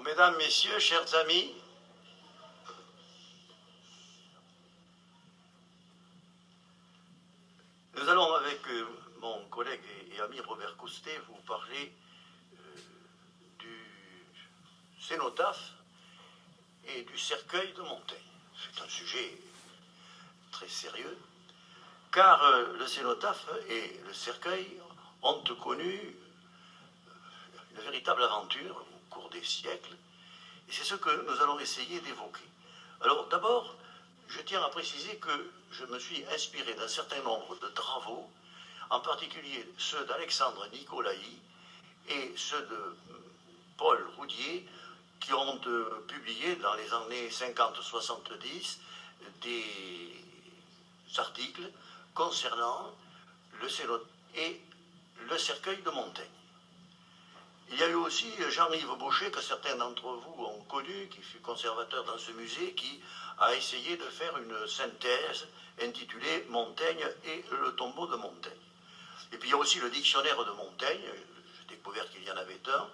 Mesdames, Messieurs, chers amis, nous allons avec mon collègue et ami Robert Coustet vous parler du cénotaphe et du cercueil de Montaigne. C'est un sujet très sérieux, car le cénotaphe et le cercueil ont connu une véritable aventure au cours des siècles, et c'est ce que nous allons essayer d'évoquer. Alors d'abord, je tiens à préciser que je me suis inspiré d'un certain nombre de travaux, en particulier ceux d'Alexandre Nicolaï et ceux de Paul Roudier, qui ont publié dans les années 50-70 des articles concernant le cénotaphe et le cercueil de Montaigne. Il y a eu aussi Jean-Yves Baucher, que certains d'entre vous ont connu, qui fut conservateur dans ce musée, qui a essayé de faire une synthèse intitulée « Montaigne et le tombeau de Montaigne ». Et puis il y a aussi le dictionnaire de Montaigne, j'ai découvert qu'il y en avait un,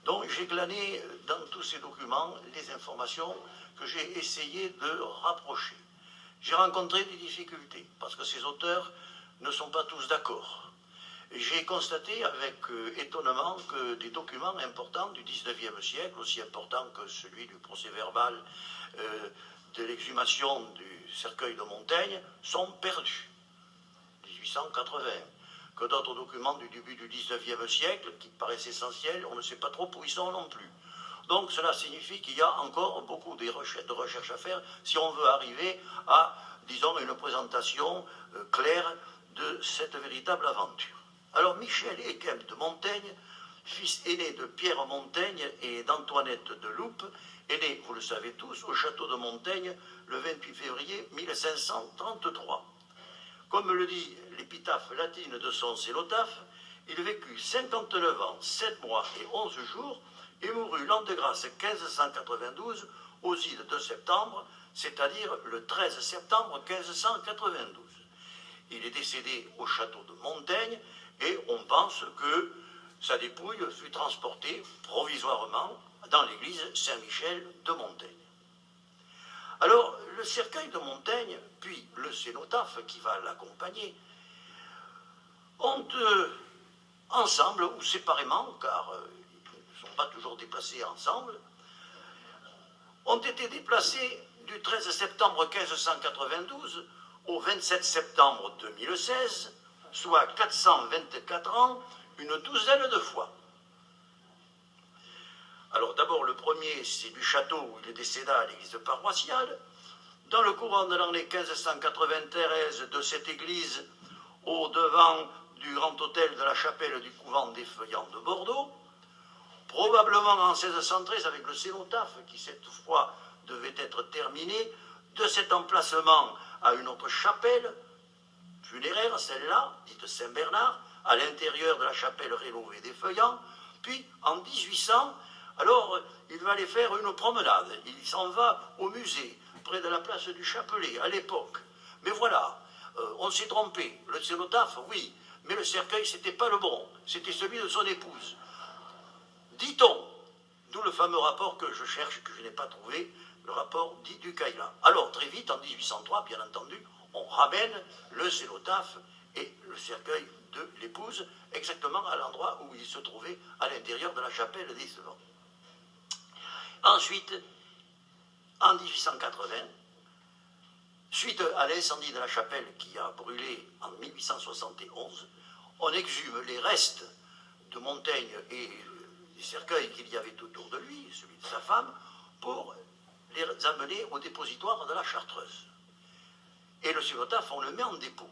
donc j'ai glané dans tous ces documents les informations que j'ai essayé de rapprocher. J'ai rencontré des difficultés, parce que ces auteurs ne sont pas tous d'accord. J'ai constaté avec étonnement que des documents importants du XIXe siècle, aussi importants que celui du procès-verbal de l'exhumation du cercueil de Montaigne, sont perdus. 1880. Que d'autres documents du début du XIXe siècle, qui paraissent essentiels, on ne sait pas trop où ils sont non plus. Donc cela signifie qu'il y a encore beaucoup de recherches à faire si on veut arriver à, disons, une présentation claire de cette véritable aventure. Alors Michel Esquem de Montaigne, fils aîné de Pierre Montaigne et d'Antoinette de Loupe, est né, vous le savez tous, au château de Montaigne le 28 février 1533. Comme le dit l'épitaphe latine de son cénotaphe, il vécut 59 ans, 7 mois et 11 jours et mourut l'an de grâce 1592 aux îles de Septembre, c'est-à-dire le 13 septembre 1592. Il est décédé au château de Montaigne et on pense que sa dépouille fut transportée provisoirement dans l'église Saint-Michel de Montaigne. Alors, le cercueil de Montaigne, puis le cénotaphe qui va l'accompagner, ont ensemble ou séparément, car ils ne sont pas toujours déplacés ensemble, ont été déplacés du 13 septembre 1592 au 27 septembre 2016, soit 424 ans, une douzaine de fois. Alors d'abord, le premier, c'est du château où il décéda à l'église paroissiale. Dans le courant de l'année 1593, de cette église au devant du grand hôtel de la chapelle du couvent des Feuillants de Bordeaux, probablement en 1613 avec le cénotaphe qui cette fois devait être terminé, de cet emplacement à une autre chapelle funéraire, celle-là, dite Saint-Bernard, à l'intérieur de la chapelle rénovée des Feuillants. Puis, en 1800, alors, il va aller faire une promenade. Il s'en va au musée, près de la place du Chapelet, à l'époque. Mais voilà, on s'est trompé. Le cénotaphe, oui, mais le cercueil, c'était pas le bon. C'était celui de son épouse. Dit-on, d'où le fameux rapport que je cherche, que je n'ai pas trouvé, le rapport dit du Caïla. Alors, très vite, en 1803, bien entendu, on ramène le cénotaphe et le cercueil de l'épouse exactement à l'endroit où il se trouvait à l'intérieur de la chapelle des Feuillants. Ensuite, en 1880, suite à l'incendie de la chapelle qui a brûlé en 1871, on exhume les restes de Montaigne et les cercueils qu'il y avait autour de lui, celui de sa femme, pour les amener au dépositoire de la Chartreuse. Et le cénotaphe, on le met en dépôt.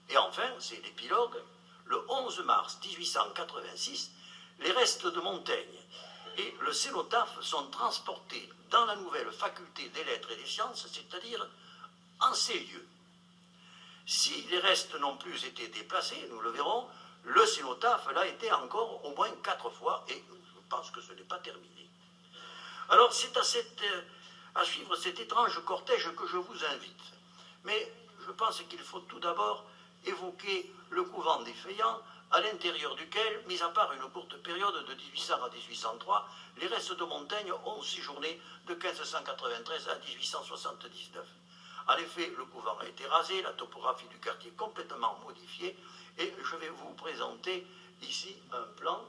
Et enfin, c'est l'épilogue, le 11 mars 1886, les restes de Montaigne et le cénotaphe sont transportés dans la nouvelle faculté des lettres et des sciences, c'est-à-dire en ces lieux. Si les restes n'ont plus été déplacés, nous le verrons, le cénotaphe l'a été encore au moins 4 fois, et je pense que ce n'est pas terminé. Alors c'est à suivre cet étrange cortège que je vous invite. Mais je pense qu'il faut tout d'abord évoquer le couvent des Feuillants à l'intérieur duquel, mis à part une courte période de 1800 à 1803, les restes de Montaigne ont séjourné de 1593 à 1879. En effet, le couvent a été rasé, la topographie du quartier complètement modifiée, et je vais vous présenter ici un plan.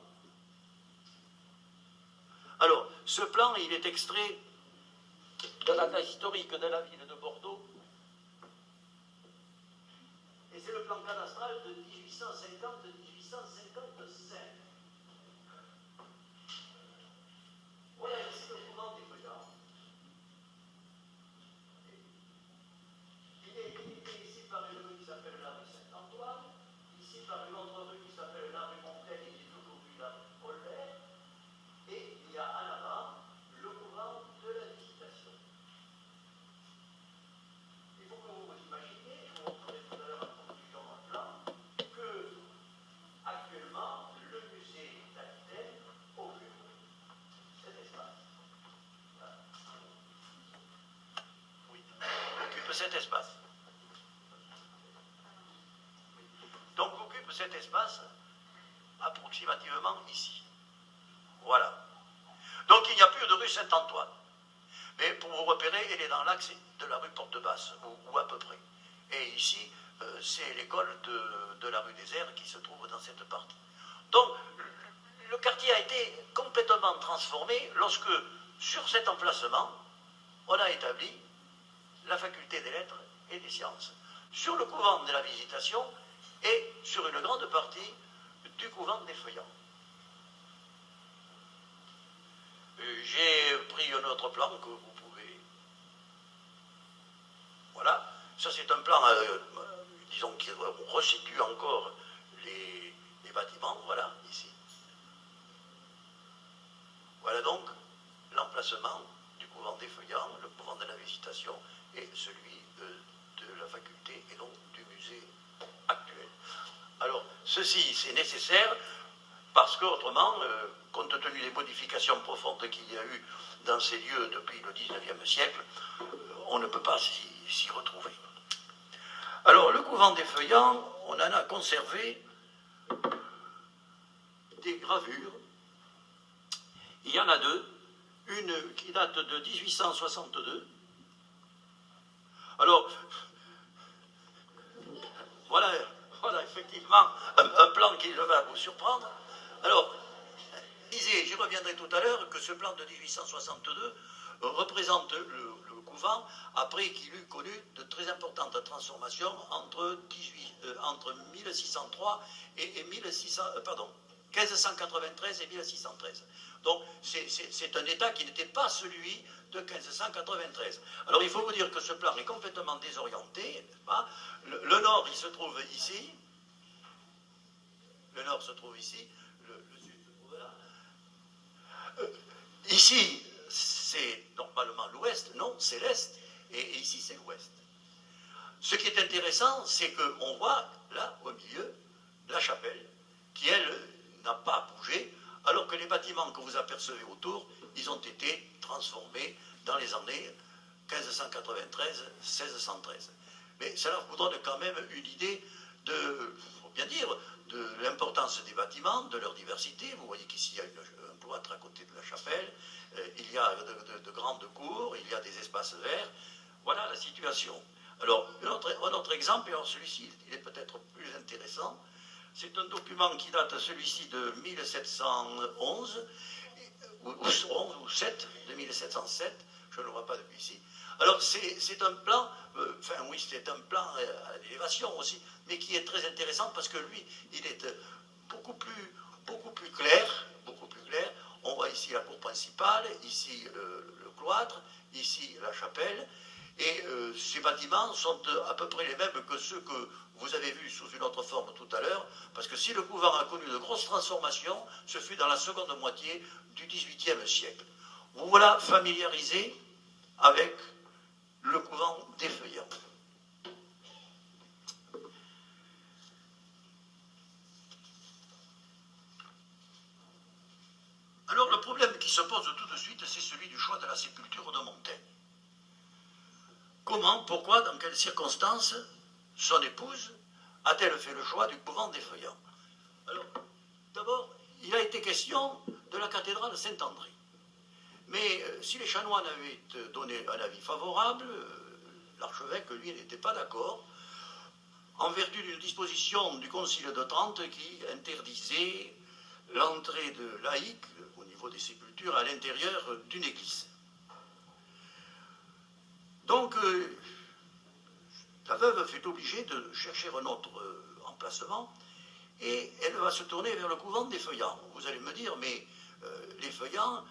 Alors, ce plan, il est extrait de l'atlas historique de la ville de Bordeaux, et c'est le plan cadastral de 1850-1855. Voilà ici le couvent des Feuillards. Il est limité ici par une rue qui s'appelle la rue Saint-Antoine, ici par une autre rue qui s'appelle la rue Montaigne, qui est aujourd'hui la rue Paul-Vert, et il y a en avant le couvent de la Visitation. Il faut que vous vous imaginiez, je vous montrerai tout à l'heure en conclusion un plan, que actuellement le musée d'Aquitaine occupe cet espace. Voilà. Oui, occupe cet espace. Donc occupe cet espace approximativement ici. Voilà. Donc il n'y a plus de rue Saint-Antoine. Mais pour vous repérer, elle est dans l'axe de la rue Porte-Basse, ou à peu près. Et ici, c'est l'école de la rue des Airs qui se trouve dans cette partie. Donc, le quartier a été complètement transformé lorsque, sur cet emplacement, on a établi la faculté des lettres et des sciences, sur le couvent de la Visitation et sur une grande partie du couvent des Feuillants. J'ai pris un autre plan que vous pouvez... Voilà, ça c'est un plan, disons, qui resitue encore les bâtiments, voilà, ici. Voilà donc l'emplacement du couvent des Feuillants, le couvent de la Visitation et celui de la faculté et donc du musée actuel. Alors, ceci c'est nécessaire parce qu'autrement, compte tenu des modifications profondes qu'il y a eu dans ces lieux depuis le XIXe siècle, on ne peut pas s'y retrouver. Alors, le couvent des Feuillants, on en a conservé des gravures. Il y en a deux, une qui date de 1862. Alors, voilà effectivement un plan qui va vous surprendre. Alors, je disais, j'y reviendrai tout à l'heure, que ce plan de 1862 représente le couvent après qu'il eut connu de très importantes transformations entre 1603 et 1593 et 1613. Donc c'est un état qui n'était pas celui de 1593. Alors il faut vous dire que ce plan est complètement désorienté, n'est-ce pas ? Le nord, il se trouve ici. Le nord se trouve ici. Le sud se trouve là. Ici, c'est normalement l'ouest, non, c'est l'est, et ici c'est l'ouest. Ce qui est intéressant, c'est qu'on voit là, au milieu, la chapelle, qui elle n'a pas bougé, alors que les bâtiments que vous apercevez autour, ils ont été transformés dans les années 1593-1613. Mais cela vous donne quand même une idée de, faut bien dire, de l'importance des bâtiments, de leur diversité. Vous voyez qu'ici il y a un cloître à côté de la chapelle, il y a de grandes cours, il y a des espaces verts. Voilà la situation. Alors, un autre exemple, et celui-ci il est peut-être plus intéressant, c'est un document qui date celui-ci de 1711, ou 7, de 1707, je ne le vois pas depuis ici. Alors c'est un plan, c'est un plan à l'élévation aussi, mais qui est très intéressant parce que lui, il est beaucoup plus clair, On voit ici la cour principale, ici le cloître, ici la chapelle, et ces bâtiments sont à peu près les mêmes que ceux que vous avez vus sous une autre forme tout à l'heure, parce que si le couvent a connu de grosses transformations, ce fut dans la seconde moitié du XVIIIe siècle. Vous voilà familiarisé avec le couvent des Feuillants. Alors le problème qui se pose tout de suite, c'est celui du choix de la sépulture de Montaigne. Comment, pourquoi, dans quelles circonstances son épouse a-t-elle fait le choix du couvent des Feuillants? Alors, d'abord, il a été question de la cathédrale Saint-André. Mais si les chanoines avaient donné un avis favorable, l'archevêque, lui, n'était pas d'accord, en vertu d'une disposition du Concile de Trente qui interdisait l'entrée de laïcs au niveau des sépultures à l'intérieur d'une église. Donc, la veuve fut obligée de chercher un autre emplacement et elle va se tourner vers le couvent des Feuillants. Vous allez me dire, mais les Feuillants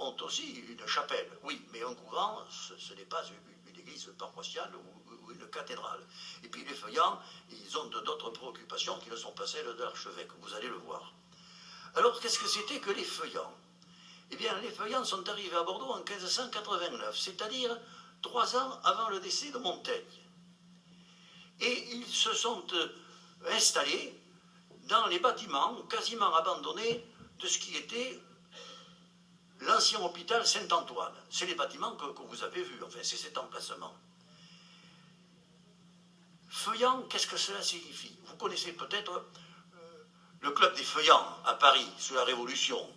ont aussi une chapelle. Oui, mais un couvent, ce n'est pas une église paroissiale ou une cathédrale. Et puis les Feuillants, ils ont d'autres préoccupations qui ne sont pas celles de l'archevêque, vous allez le voir. Alors, qu'est-ce que c'était que les Feuillants? Eh bien, les Feuillants sont arrivés à Bordeaux en 1589, c'est-à-dire 3 ans avant le décès de Montaigne. Et ils se sont installés dans les bâtiments quasiment abandonnés de ce qui était l'ancien hôpital Saint-Antoine. C'est les bâtiments que vous avez vus, enfin c'est cet emplacement. Feuillants, qu'est-ce que cela signifie? Vous connaissez peut-être le club des Feuillants à Paris, sous la Révolution,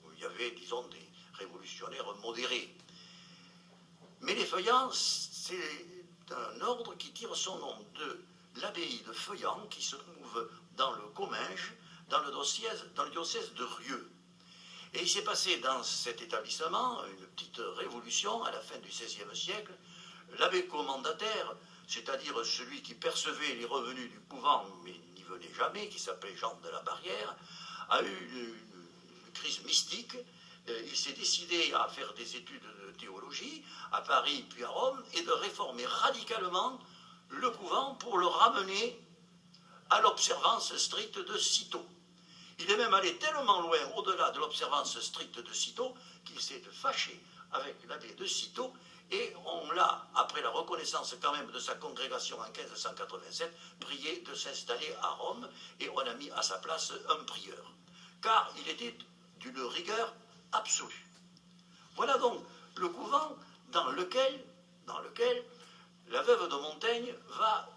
où il y avait, disons, des révolutionnaires modérés. Mais les Feuillants, c'est un ordre qui tire son nom de l'abbaye de Feuillants, qui se trouve dans le Comminges, dans le diocèse de Rieux. Et il s'est passé dans cet établissement une petite révolution à la fin du XVIe siècle. L'abbé commendataire, c'est-à-dire celui qui percevait les revenus du couvent, mais n'y venait jamais, qui s'appelait Jean de la Barrière, a eu une crise mystique. Il s'est décidé à faire des études de théologie à Paris puis à Rome et de réformer radicalement le couvent pour le ramener à l'observance stricte de Cîteaux. Il est même allé tellement loin au-delà de l'observance stricte de Cîteaux qu'il s'est fâché avec l'abbé de Cîteaux et on l'a, après la reconnaissance quand même de sa congrégation en 1587, prié de s'installer à Rome et on a mis à sa place un prieur. Car il était d'une rigueur absolue. Voilà donc le couvent dans lequel la veuve de Montaigne va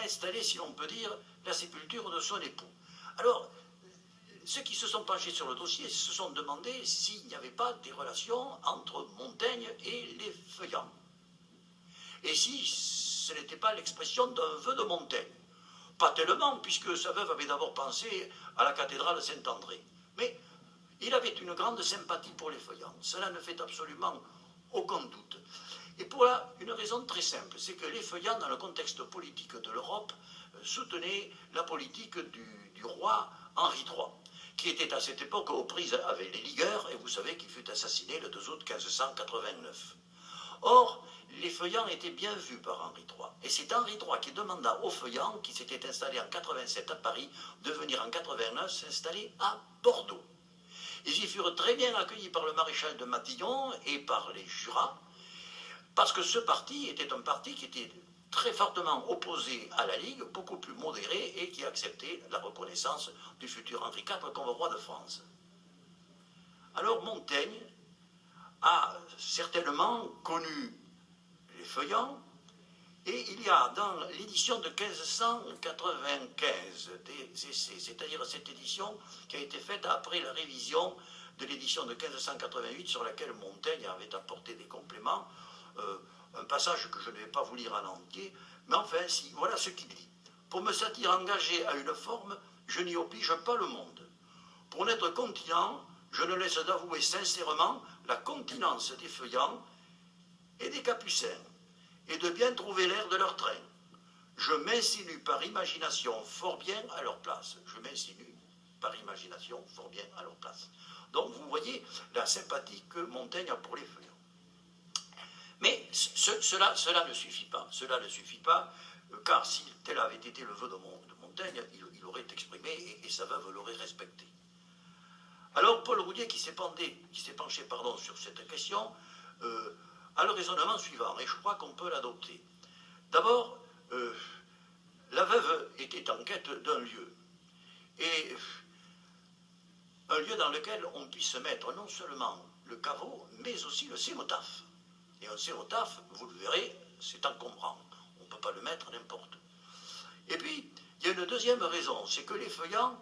installer, si l'on peut dire, la sépulture de son époux. Alors, ceux qui se sont penchés sur le dossier se sont demandé s'il n'y avait pas des relations entre Montaigne et les Feuillants. Et si ce n'était pas l'expression d'un vœu de Montaigne. Pas tellement, puisque sa veuve avait d'abord pensé à la cathédrale Saint-André. Mais il avait une grande sympathie pour les Feuillants. Cela ne fait absolument aucun doute. Et pour une raison très simple, c'est que les Feuillants, dans le contexte politique de l'Europe, soutenaient la politique du roi Henri III, qui était à cette époque aux prises avec les ligueurs, et vous savez qu'il fut assassiné le 2 août 1589. Or, les Feuillants étaient bien vus par Henri III, et c'est Henri III qui demanda aux Feuillants, qui s'étaient installés en 87 à Paris, de venir en 89 s'installer à Bordeaux. Ils y furent très bien accueillis par le maréchal de Matignon et par les jurats, parce que ce parti était un parti qui était très fortement opposé à la Ligue, beaucoup plus modéré et qui acceptait la reconnaissance du futur Henri IV comme roi de France. Alors Montaigne a certainement connu les Feuillants et il y a dans l'édition de 1595 des essais, c'est-à-dire cette édition qui a été faite après la révision de l'édition de 1588 sur laquelle Montaigne avait apporté des compléments, un passage que je ne vais pas vous lire en entier, mais enfin, si, voilà ce qu'il dit. Pour me sentir engagé à une forme, je n'y oblige pas le monde. Pour n'être continent, je ne laisse d'avouer sincèrement la continence des Feuillants et des Capucins, et de bien trouver l'air de leur train. Je m'insinue par imagination fort bien à leur place. Je m'insinue par imagination fort bien à leur place. Donc vous voyez la sympathie que Montaigne a pour les Feuillants. Mais cela ne suffit pas. Cela ne suffit pas, car si tel avait été le vœu de Montaigne, il aurait exprimé et sa veuve l'aurait respecté. Alors Paul Roudier, qui s'est penché sur cette question, a le raisonnement suivant, et je crois qu'on peut l'adopter. D'abord, la veuve était en quête d'un lieu, et un lieu dans lequel on puisse mettre non seulement le caveau, mais aussi le cénotaphe. Et un cénotaphe, vous le verrez, c'est encombrant. On ne peut pas le mettre n'importe où. Et puis, Il y a une deuxième raison, c'est que les feuillants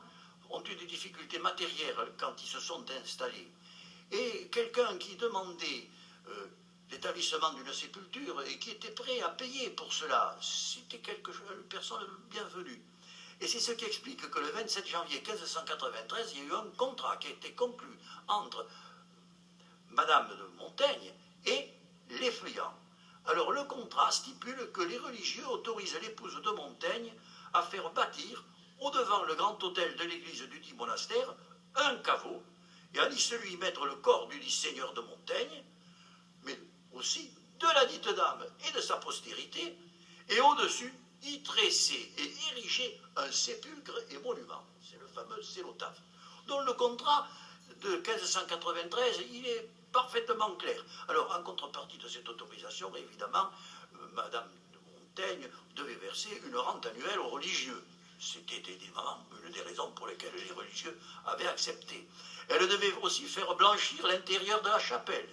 ont eu des difficultés matérielles quand ils se sont installés. Et quelqu'un qui demandait l'établissement d'une sépulture et qui était prêt à payer pour cela, c'était une personne bienvenue. Et c'est ce qui explique que le 27 janvier 1593, il y a eu un contrat qui a été conclu entre Madame de Montaigne et les feuillants. Alors le contrat stipule que les religieux autorisent l'épouse de Montaigne à faire bâtir, au-devant le grand autel de l'église du dit monastère, un caveau, et à y celui mettre le corps du dit seigneur de Montaigne, mais aussi de la dite dame et de sa postérité, et au-dessus, y tresser et ériger un sépulcre et monument. C'est le fameux cénotaphe, dont le contrat de 1593, il est parfaitement clair. Alors, en contrepartie de cette autorisation, évidemment, Madame de Montaigne devait verser une rente annuelle aux religieux. C'était évidemment une des raisons pour lesquelles les religieux avaient accepté. Elle devait aussi faire blanchir l'intérieur de la chapelle.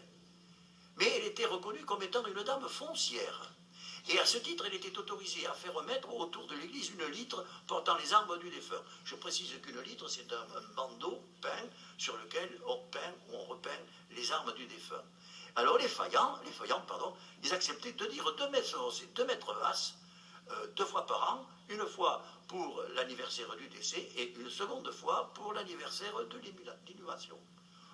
Mais elle était reconnue comme étant une dame foncière. Et à ce titre, elle était autorisée à faire mettre autour de l'église une litre portant les armes du défunt. Je précise qu'une litre, c'est un bandeau peint sur lequel on peint ou on repeint les armes du défunt. Alors les feuillants, ils acceptaient de dire 2 mètres hauts et 2 mètres basses, 2 fois par an, une fois pour l'anniversaire du décès et une seconde fois pour l'anniversaire de l'inhumation.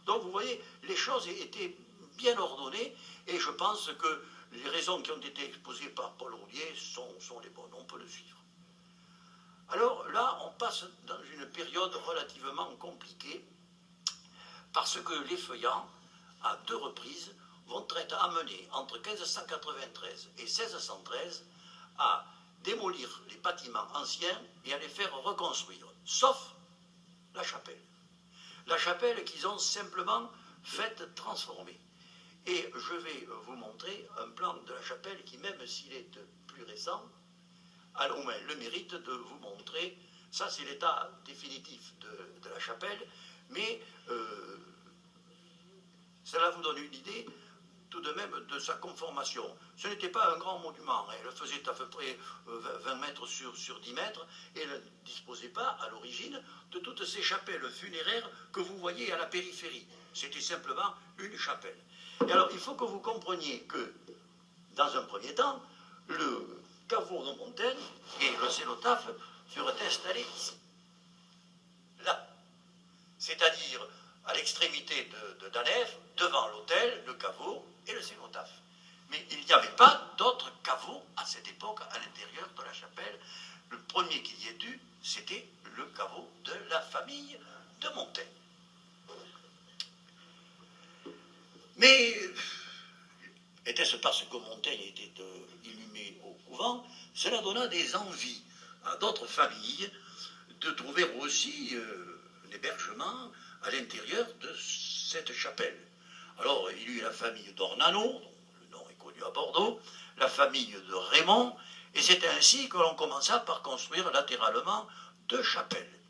Donc vous voyez, les choses étaient bien ordonnées et je pense que les raisons qui ont été exposées par Paul Roulier sont les bonnes, on peut le suivre. Alors là, on passe dans une période relativement compliquée parce que les feuillants, à 2 reprises, vont être amenés entre 1593 et 1613 à démolir les bâtiments anciens et à les faire reconstruire, sauf la chapelle. La chapelle qu'ils ont simplement faite transformer. Et je vais vous montrer un plan de la chapelle qui, même s'il est plus récent, a au moins le mérite de vous montrer, ça c'est l'état définitif de la chapelle, mais cela vous donne une idée tout de même de sa conformation. Ce n'était pas un grand monument, elle faisait à peu près 20 mètres sur 10 mètres, et elle ne disposait pas à l'origine de toutes ces chapelles funéraires que vous voyez à la périphérie. C'était simplement une chapelle. Et alors, il faut que vous compreniez que, dans un premier temps, le caveau de Montaigne et le cénotaphe furent installés ici, là, c'est-à-dire à l'extrémité de la nef, devant l'autel, le caveau et le cénotaphe. Mais il n'y avait pas d'autres caveaux à cette époque à l'intérieur de la chapelle. Le premier qu'il y ait eu, c'était le caveau de la famille de Montaigne. Mais était-ce parce que Montaigne était inhumé au couvent? Cela donna des envies à d'autres familles de trouver aussi un hébergement à l'intérieur de cette chapelle. Alors, il y eut la famille d'Ornano, dont le nom est connu à Bordeaux, la famille de Raymond, et c'est ainsi que l'on commença par construire latéralement 2 chapelles.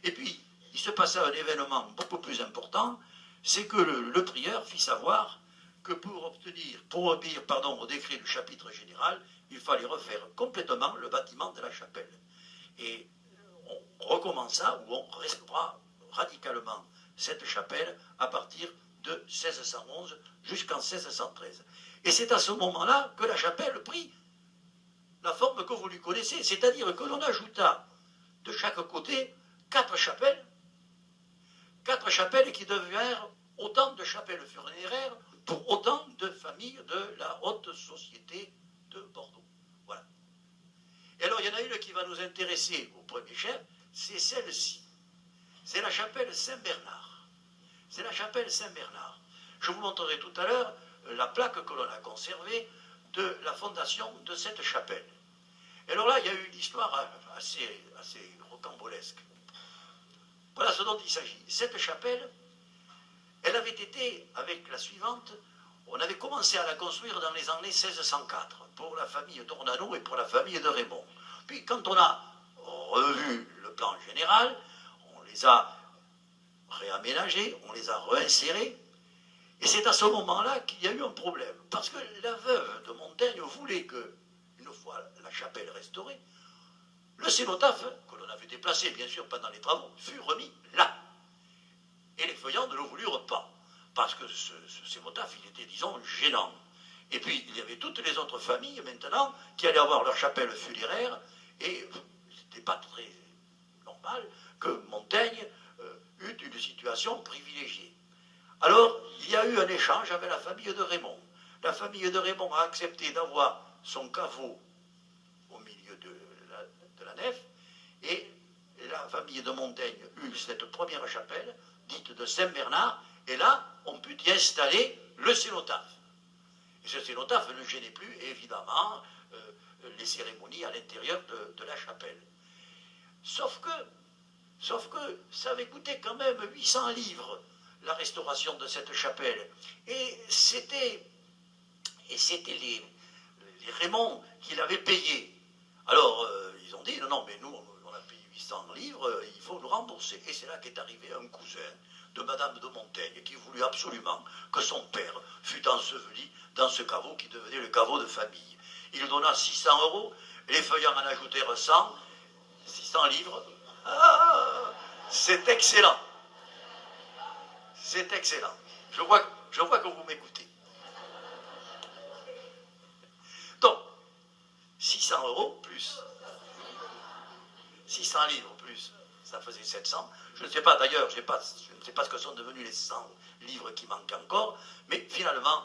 Et puis, il se passa un événement beaucoup plus important, c'est que le prieur fit savoir que pour obéir au décret du chapitre général, il fallait refaire complètement le bâtiment de la chapelle. Et on recommença, ou on restaura radicalement cette chapelle à partir de 1611 jusqu'en 1613. Et c'est à ce moment-là que la chapelle prit la forme que vous lui connaissez, c'est-à-dire que l'on ajouta de chaque côté 4 chapelles qui devinrent autant de chapelles funéraires pour autant de familles de la haute société de Bordeaux. Voilà. Et alors, il y en a une qui va nous intéresser au premier chef, c'est celle-ci. C'est la chapelle Saint-Bernard. C'est la chapelle Saint-Bernard. Je vous montrerai tout à l'heure la plaque que l'on a conservée de la fondation de cette chapelle. Et alors là, il y a eu une histoire assez rocambolesque. Voilà ce dont il s'agit. Cette chapelle, elle avait été, avec la suivante, on avait commencé à la construire dans les années 1604, pour la famille d'Ornano et pour la famille de Raymond. Puis quand on a revu le plan général, on les a réaménagés, on les a réinsérés, et c'est à ce moment-là qu'il y a eu un problème. Parce que la veuve de Montaigne voulait que, une fois la chapelle restaurée, le cénotaphe, que l'on avait déplacé bien sûr pendant les travaux, fut remis là. Et les feuillants ne le voulurent pas, parce que ce cénotaphe, il était, disons, gênant. Et puis, il y avait toutes les autres familles, maintenant, qui allaient avoir leur chapelle funéraire, et c'était pas très normal que Montaigne eût une situation privilégiée. Alors, il y a eu un échange avec la famille de Raymond. La famille de Raymond a accepté d'avoir son caveau au milieu de la nef, et la famille de Montaigne eut cette première chapelle, dite de Saint-Bernard, et là, on put y installer le cénotaphe. Et ce cénotaphe ne gênait plus, évidemment, les cérémonies à l'intérieur de la chapelle. Sauf que ça avait coûté quand même 800 livres, la restauration de cette chapelle. Et c'était les Raymond qui l'avaient payé. Alors, ils ont dit, non, mais nous, on a payé 800 livres, il faut nous rembourser. Et c'est là qu'est arrivé un cousin de Madame de Montaigne, qui voulut absolument que son père fût enseveli dans ce caveau qui devenait le caveau de famille. Il donna 600 €, les feuillants en ajoutèrent 100, 600 livres. Ah, c'est excellent. C'est excellent. Je vois que vous m'écoutez. Donc, 600 € plus 600 livres plus, ça faisait 700. Je ne sais pas d'ailleurs, je ne sais pas ce que sont devenus les 100 livres qui manquent encore, mais finalement,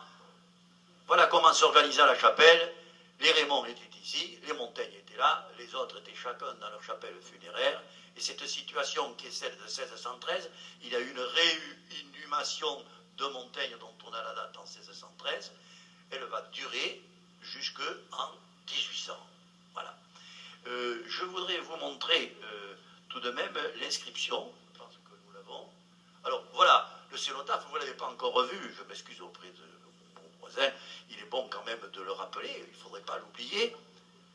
voilà comment s'organisa la chapelle. Les Raymond étaient ici, les Montaigne étaient là, les autres étaient chacun dans leur chapelle funéraire, et cette situation qui est celle de 1613, il y a eu une réinhumation de Montaigne dont on a la date en 1613, elle va durer jusqu'en 1800. Voilà. Je voudrais vous montrer tout de même l'inscription, je pense que nous l'avons. Alors voilà, le cénotaphe, vous ne l'avez pas encore revu, je m'excuse auprès de mon voisin, il est bon quand même de le rappeler, il ne faudrait pas l'oublier.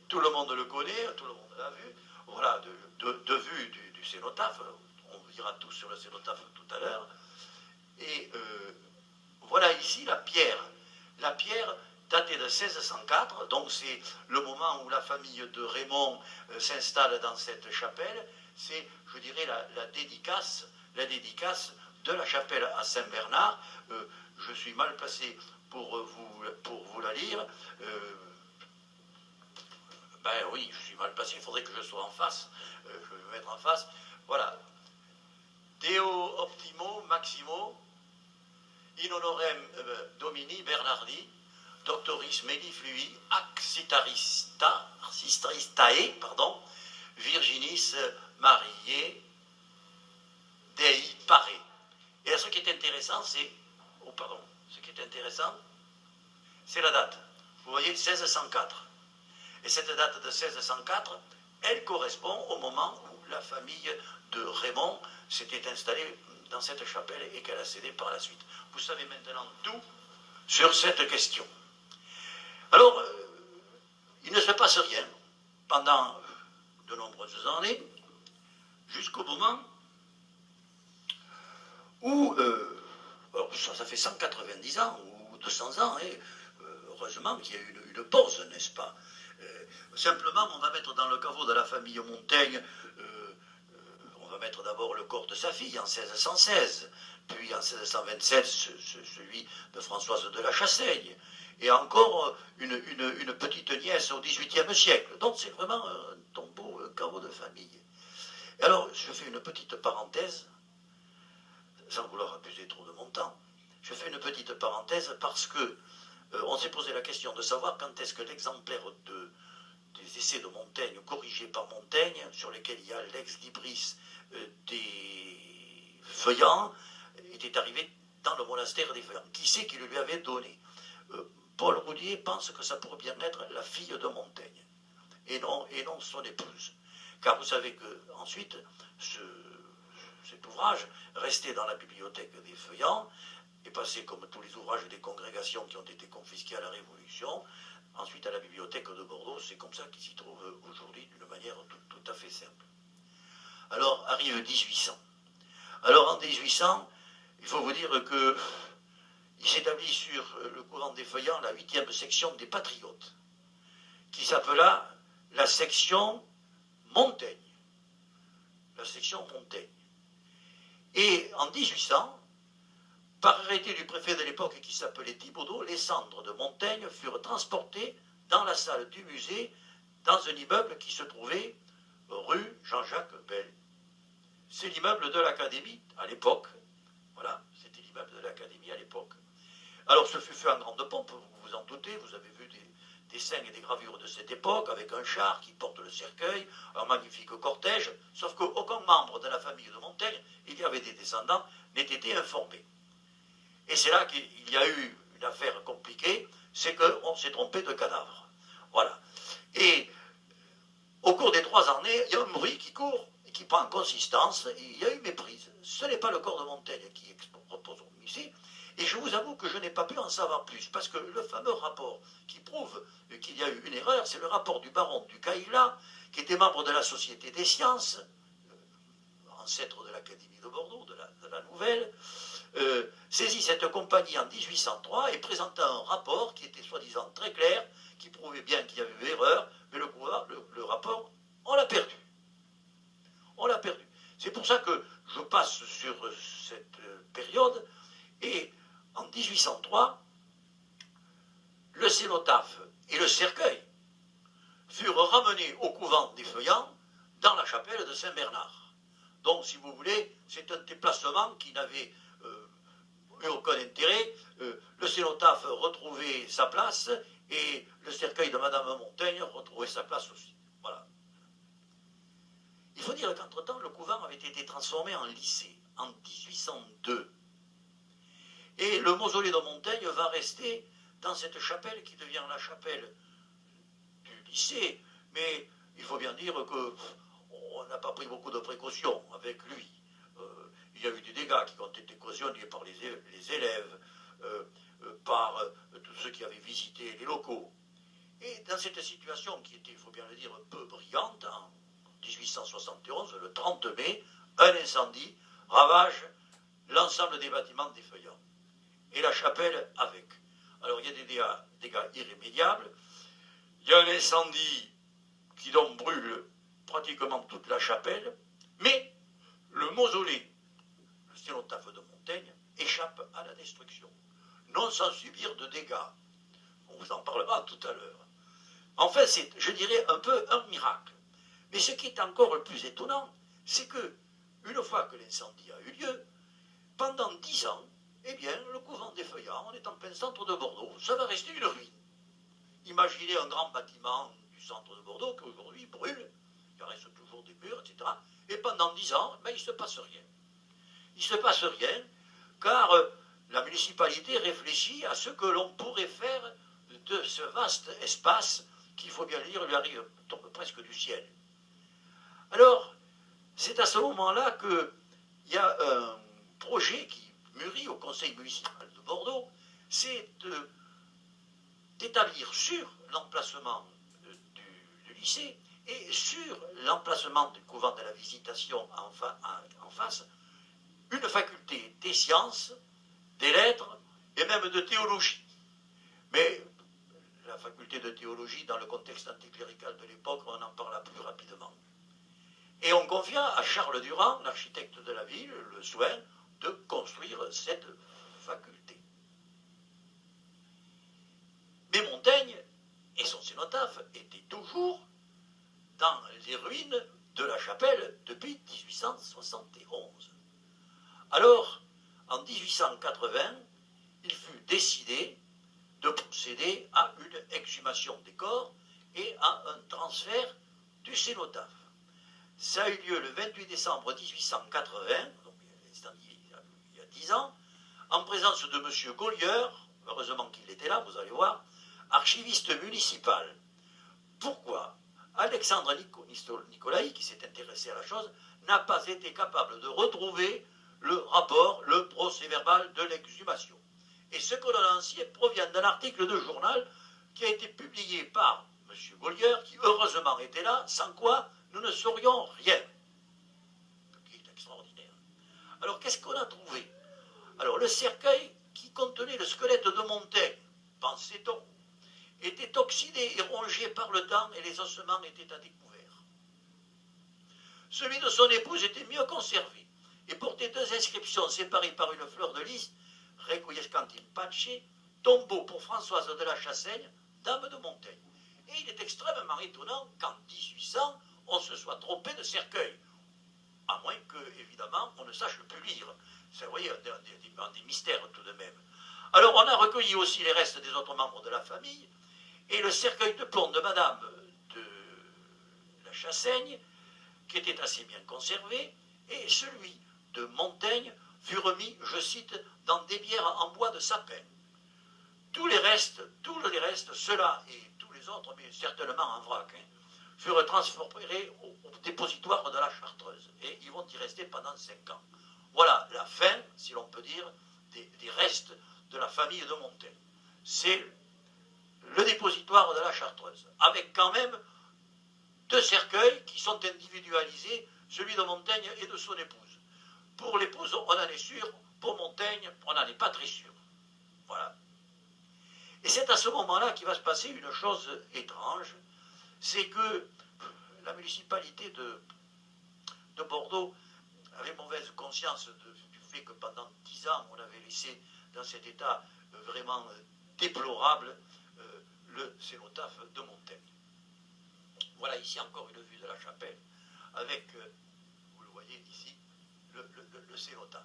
Tout le monde le connaît, tout le monde l'a vu. Voilà, de vue du cénotaphe, on dira tout sur le cénotaphe tout à l'heure. Et voilà ici la pierre. La pierre daté de 1604, donc c'est le moment où la famille de Raymond s'installe dans cette chapelle, c'est, je dirais, la dédicace de la chapelle à Saint-Bernard. Je suis mal placé pour vous la lire. Ben oui, je suis mal placé, il faudrait que je sois en face. Je vais me mettre en face. Voilà. Deo optimo maximo in honorem Domini Bernardi Doctoris Mediflui Axitaristae, Virginis Mariae Dei Pare. Et là, ce qui est intéressant, c'est... Oh, pardon. Ce qui est intéressant, c'est la date. Vous voyez, 1604. Et cette date de 1604, elle correspond au moment où la famille de Raymond s'était installée dans cette chapelle et qu'elle a cédé par la suite. Vous savez maintenant tout sur cette question. Alors, il ne se passe rien pendant de nombreuses années, jusqu'au moment où, alors ça fait 190 ans ou 200 ans, et heureusement qu'il y a eu une pause, n'est-ce pas? Simplement, on va mettre dans le caveau de la famille Montaigne, on va mettre d'abord le corps de sa fille en 1616, puis en 1627 celui de Françoise de la Chassaigne, et encore une petite nièce au XVIIIe siècle. Donc c'est vraiment un tombeau, un caveau de famille. Et alors, je fais une petite parenthèse, sans vouloir abuser trop de mon temps, je fais une petite parenthèse parce que on s'est posé la question de savoir quand est-ce que l'exemplaire des essais de Montaigne, corrigés par Montaigne, sur lesquels il y a l'ex-libris des feuillants, était arrivé dans le monastère des feuillants. Qui c'est qui le lui avait donné? Paul Roulier pense que ça pourrait bien être la fille de Montaigne, et non son épouse. Car vous savez qu'ensuite, cet ouvrage restait dans la bibliothèque des feuillants, est passé comme tous les ouvrages des congrégations qui ont été confisqués à la Révolution, ensuite à la bibliothèque de Bordeaux. C'est comme ça qu'il s'y trouve aujourd'hui d'une manière tout à fait simple. Alors arrive 1800. Alors en 1800, il faut vous dire qu'il s'établit sur le courant des feuillants la 8e section des Patriotes, qui s'appela la section Montaigne, la section Montaigne. Et en 1800, par arrêté du préfet de l'époque qui s'appelait Thibaudeau, les cendres de Montaigne furent transportées dans la salle du musée, dans un immeuble qui se trouvait rue Jean-Jacques Bel. C'est l'immeuble de l'Académie à l'époque. Voilà, c'était l'immeuble de l'Académie à l'époque. Alors ce fut fait en grande pompe, vous vous en doutez, vous avez vu des dessins et des gravures de cette époque, avec un char qui porte le cercueil, un magnifique cortège, sauf qu'aucun membre de la famille de Montaigne, il y avait des descendants, n'ait été informé. Et c'est là qu'il y a eu une affaire compliquée, c'est qu'on s'est trompé de cadavre. Voilà. Et au cours des 3 années, il y a un bruit qui court, et qui prend consistance, et il y a eu méprise. Ce n'est pas le corps de Montaigne qui repose au musée, et je vous avoue que je n'ai pas pu en savoir plus, parce que le fameux rapport qui prouve qu'il y a eu une erreur, c'est le rapport du baron du Caïla, qui était membre de la Société des Sciences, ancêtre de l'Académie de Bordeaux, de la Nouvelle, saisit cette compagnie en 1803 et présenta un rapport qui était soi-disant très clair, qui prouvait bien qu'il y avait eu erreur, mais le rapport, on l'a perdu. On l'a perdu. C'est pour ça que je passe sur cette période, et en 1803, le cénotaphe et le cercueil furent ramenés au couvent des Feuillants dans la chapelle de Saint-Bernard. Donc, si vous voulez, c'est un déplacement qui n'avait aucun intérêt. Le cénotaphe retrouvait sa place et le cercueil de Madame Montaigne retrouvait sa place aussi. Voilà. Il faut dire qu'entre-temps, le couvent avait été transformé en lycée en 1802. Et le mausolée de Montaigne va rester dans cette chapelle qui devient la chapelle du lycée, mais il faut bien dire qu'on n'a pas pris beaucoup de précautions avec lui. Il y a eu des dégâts qui ont été occasionnés par les élèves, par tous ceux qui avaient visité les locaux. Et dans cette situation qui était, il faut bien le dire, un peu brillante, en 1871, le 30 mai, un incendie ravage l'ensemble des bâtiments des Feuillants. Et la chapelle avec. Alors il y a des dégâts irrémédiables. Il y a un incendie qui donc brûle pratiquement toute la chapelle, mais le mausolée, le cénotaphe de Montaigne, échappe à la destruction, non sans subir de dégâts. On vous en parlera tout à l'heure. En fait, c'est, je dirais, un peu un miracle. Mais ce qui est encore le plus étonnant, c'est que, une fois que l'incendie a eu lieu, pendant 10 ans, eh bien, le couvent des Feuillants, on est en plein centre de Bordeaux, ça va rester une ruine. Imaginez un grand bâtiment du centre de Bordeaux qui aujourd'hui brûle, il reste toujours des murs, etc. Et pendant 10 ans, ben, il ne se passe rien. Il ne se passe rien, car la municipalité réfléchit à ce que l'on pourrait faire de ce vaste espace qu'il faut bien le dire, lui arrive, tombe presque du ciel. Alors, c'est à ce moment-là qu'il y a un projet qui mûrit au conseil municipal de Bordeaux, c'est d'établir sur l'emplacement du lycée et sur l'emplacement du couvent de la Visitation en face, une faculté des sciences, des lettres et même de théologie. Mais la faculté de théologie, dans le contexte anticlérical de l'époque, on en parla plus rapidement. Et on confia à Charles Durand, l'architecte de la ville, le soin de construire cette faculté. Mais Montaigne et son cénotaphe étaient toujours dans les ruines de la chapelle depuis 1871. Alors, en 1880, il fut décidé de procéder à une exhumation des corps et à un transfert du cénotaphe. Ça a eu lieu le 28 décembre 1880, donc il y a 10 ans, en présence de M. Gaulier, heureusement qu'il était là, vous allez voir, archiviste municipal. Pourquoi Alexandre Nicolaï, qui s'est intéressé à la chose, n'a pas été capable de retrouver le rapport, le procès-verbal de l'exhumation. Et ce que l'on en sait provient d'un article de journal qui a été publié par M. Gaulier, qui heureusement était là, sans quoi nous ne saurions rien. Ce qui est extraordinaire. Alors qu'est-ce qu'on a trouvé? Alors le cercueil qui contenait le squelette de Montaigne, pensait-on, était oxydé et rongé par le temps et les ossements étaient à découvert. Celui de son épouse était mieux conservé et portait 2 inscriptions séparées par une fleur de lys, Requiescant in pace, tombeau pour Françoise de la Chassaigne, dame de Montaigne. Et il est extrêmement étonnant qu'en 1800, on se soit trompé de cercueil, à moins que, évidemment, on ne sache plus lire. C'est, vous voyez, des mystères tout de même. Alors, on a recueilli aussi les restes des autres membres de la famille, et le cercueil de plomb de Madame de la Chassaigne, qui était assez bien conservé, et celui de Montaigne fut remis, je cite, dans des bières en bois de sapin. Tous les restes, ceux-là et tous les autres, mais certainement en vrac, furent transférés au dépositoire de la Chartreuse, et ils vont y rester pendant 5 ans. Voilà la fin, si l'on peut dire, des restes de la famille de Montaigne. C'est le dépositoire de la Chartreuse, avec quand même 2 cercueils qui sont individualisés, celui de Montaigne et de son épouse. Pour l'épouse, on en est sûr, pour Montaigne, on n'en est pas très sûr. Voilà. Et c'est à ce moment-là qu'il va se passer une chose étrange, c'est que la municipalité de Bordeaux avait mauvaise conscience du fait que pendant 10 ans, on avait laissé dans cet état vraiment déplorable le cénotaphe de Montaigne. Voilà ici encore une vue de la chapelle, avec, vous le voyez ici, le cénotaphe.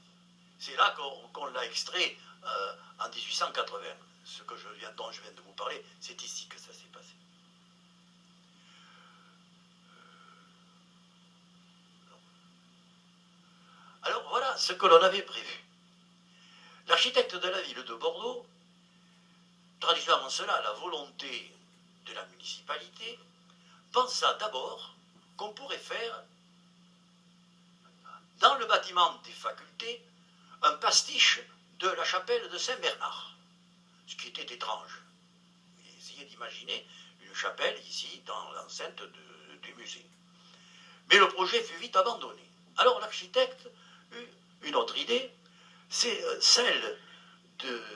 C'est là qu'on l'a extrait en 1880. Ce dont je viens de vous parler, c'est ici que ça s'est passé. Alors voilà ce que l'on avait prévu. L'architecte de la ville de Bordeaux, traduisant en cela la volonté de la municipalité, pensa d'abord qu'on pourrait faire, dans le bâtiment des facultés, un pastiche de la chapelle de Saint-Bernard, ce qui était étrange. Essayez d'imaginer une chapelle ici, dans l'enceinte du musée. Mais le projet fut vite abandonné. Alors l'architecte eut une autre idée, c'est celle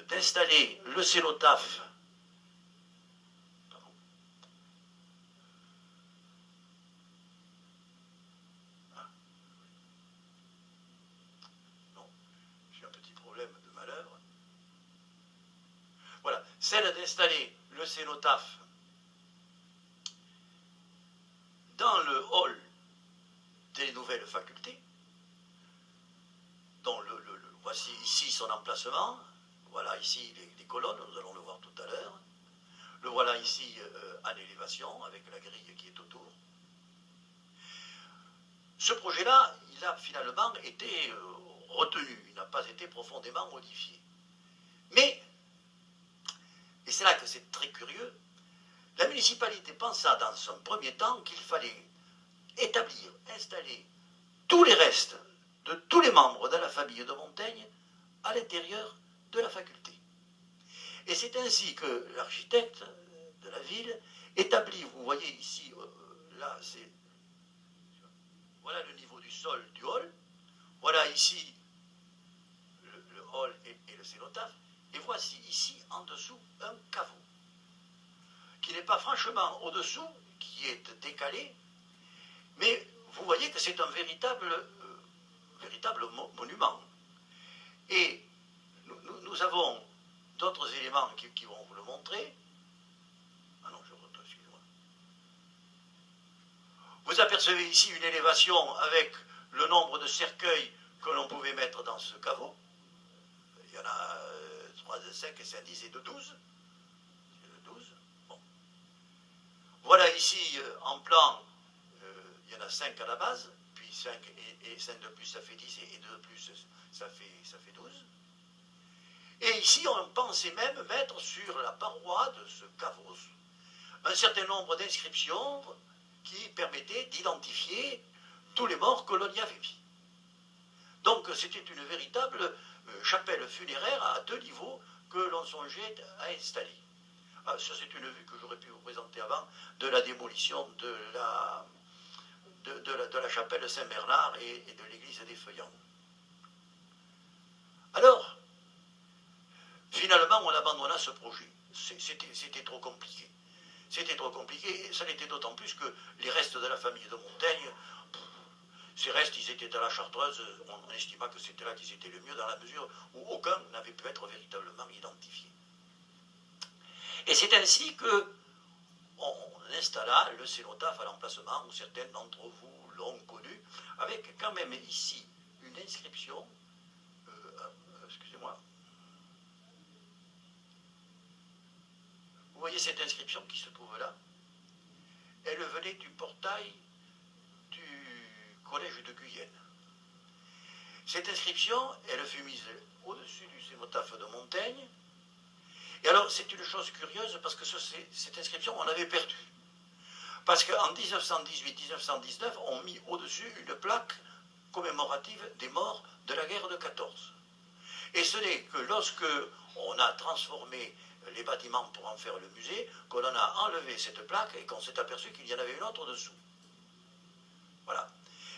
d'installer le cénotaphe celle d'installer le cénotaphe dans le hall des nouvelles facultés, dont voici ici son emplacement, voilà ici les colonnes, nous allons le voir tout à l'heure, le voilà ici en élévation, avec la grille qui est autour. Ce projet-là, il a finalement été retenu, il n'a pas été profondément modifié. Mais, et c'est là que c'est très curieux, la municipalité pensa dans un premier temps qu'il fallait établir, installer tous les restes de tous les membres de la famille de Montaigne à l'intérieur de la faculté. Et c'est ainsi que l'architecte de la ville établit, vous voyez ici, là c'est, voilà le niveau du sol du hall, voilà ici le hall et le cénotaphe, et voici ici en dessous un caveau, qui n'est pas franchement au-dessous, qui est décalé, mais vous voyez que c'est un véritable monument. Et nous avons d'autres éléments qui vont vous le montrer. Ah non, je retourne, excusez-moi. Vous apercevez ici une élévation avec le nombre de cercueils que l'on pouvait mettre dans ce caveau. Il y en a 3 de 5 et 5, 10 et de 12. Bon. Voilà ici, en plan, il y en a 5 à la base, puis 5 et 5 de plus, ça fait 10, et 2 de plus, ça fait 12. Et ici, on pensait même mettre sur la paroi de ce caveau un certain nombre d'inscriptions qui permettaient d'identifier tous les morts que l'on y avait mis. Donc c'était une véritable chapelle funéraire à 2 niveaux que l'on songeait à installer. Ça c'est une vue que j'aurais pu vous présenter avant de la démolition de la chapelle de Saint-Bernard et de l'église des Feuillants. Alors, finalement, on abandonna ce projet. C'était trop compliqué. C'était trop compliqué, et ça l'était d'autant plus que les restes de la famille de Montaigne, Ces restes, ils étaient à la Chartreuse, on estima que c'était là qu'ils étaient le mieux dans la mesure où aucun n'avait pu être véritablement identifié. Et c'est ainsi que on installa le cénotaphe à l'emplacement où certains d'entre vous l'ont connu, avec quand même ici une inscription, excusez-moi, vous voyez cette inscription qui se trouve là? Elle venait du portail du collège de Guyenne. Cette inscription, elle fut mise au-dessus du cénotaphe de Montaigne. Et alors, c'est une chose curieuse, parce que cette inscription, on l'avait perdue. Parce qu'en 1918-1919, on mit au-dessus une plaque commémorative des morts de la guerre de 14. Et ce n'est que lorsque on a transformé les bâtiments pour en faire le musée, qu'on en a enlevé cette plaque et qu'on s'est aperçu qu'il y en avait une autre dessous. Voilà.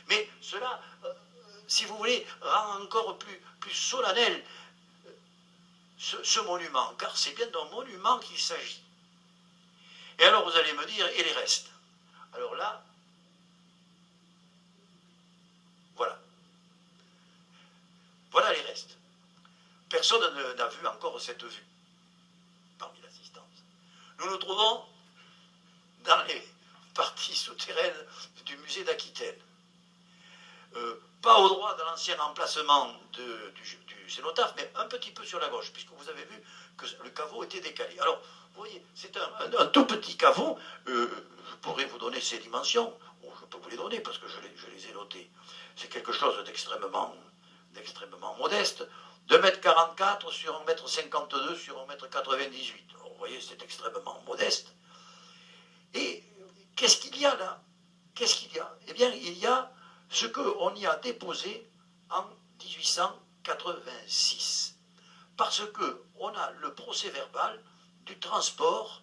Mais cela, si vous voulez, rend encore plus solennel ce monument, car c'est bien d'un monument qu'il s'agit. Et alors vous allez me dire, et les restes? Alors là, voilà. Voilà les restes. Personne n'a vu encore cette vue parmi l'assistance. Nous nous trouvons dans les parties souterraines du musée d'Aquitaine. Pas au droit de l'ancien emplacement du cénotaphe, mais un petit peu sur la gauche, puisque vous avez vu que le caveau était décalé. Alors, vous voyez, c'est un tout petit caveau. Je pourrais vous donner ses dimensions. Bon, je peux vous les donner parce que je les ai notées. C'est quelque chose d'extrêmement modeste. 2,44 m sur 1,52 m sur 1,98 m. Vous voyez, c'est extrêmement modeste. Et qu'est-ce qu'il y a là? Qu'est-ce qu'il y a? Eh bien, il y a ce qu'on y a déposé en 1886. Parce qu'on a le procès-verbal du transport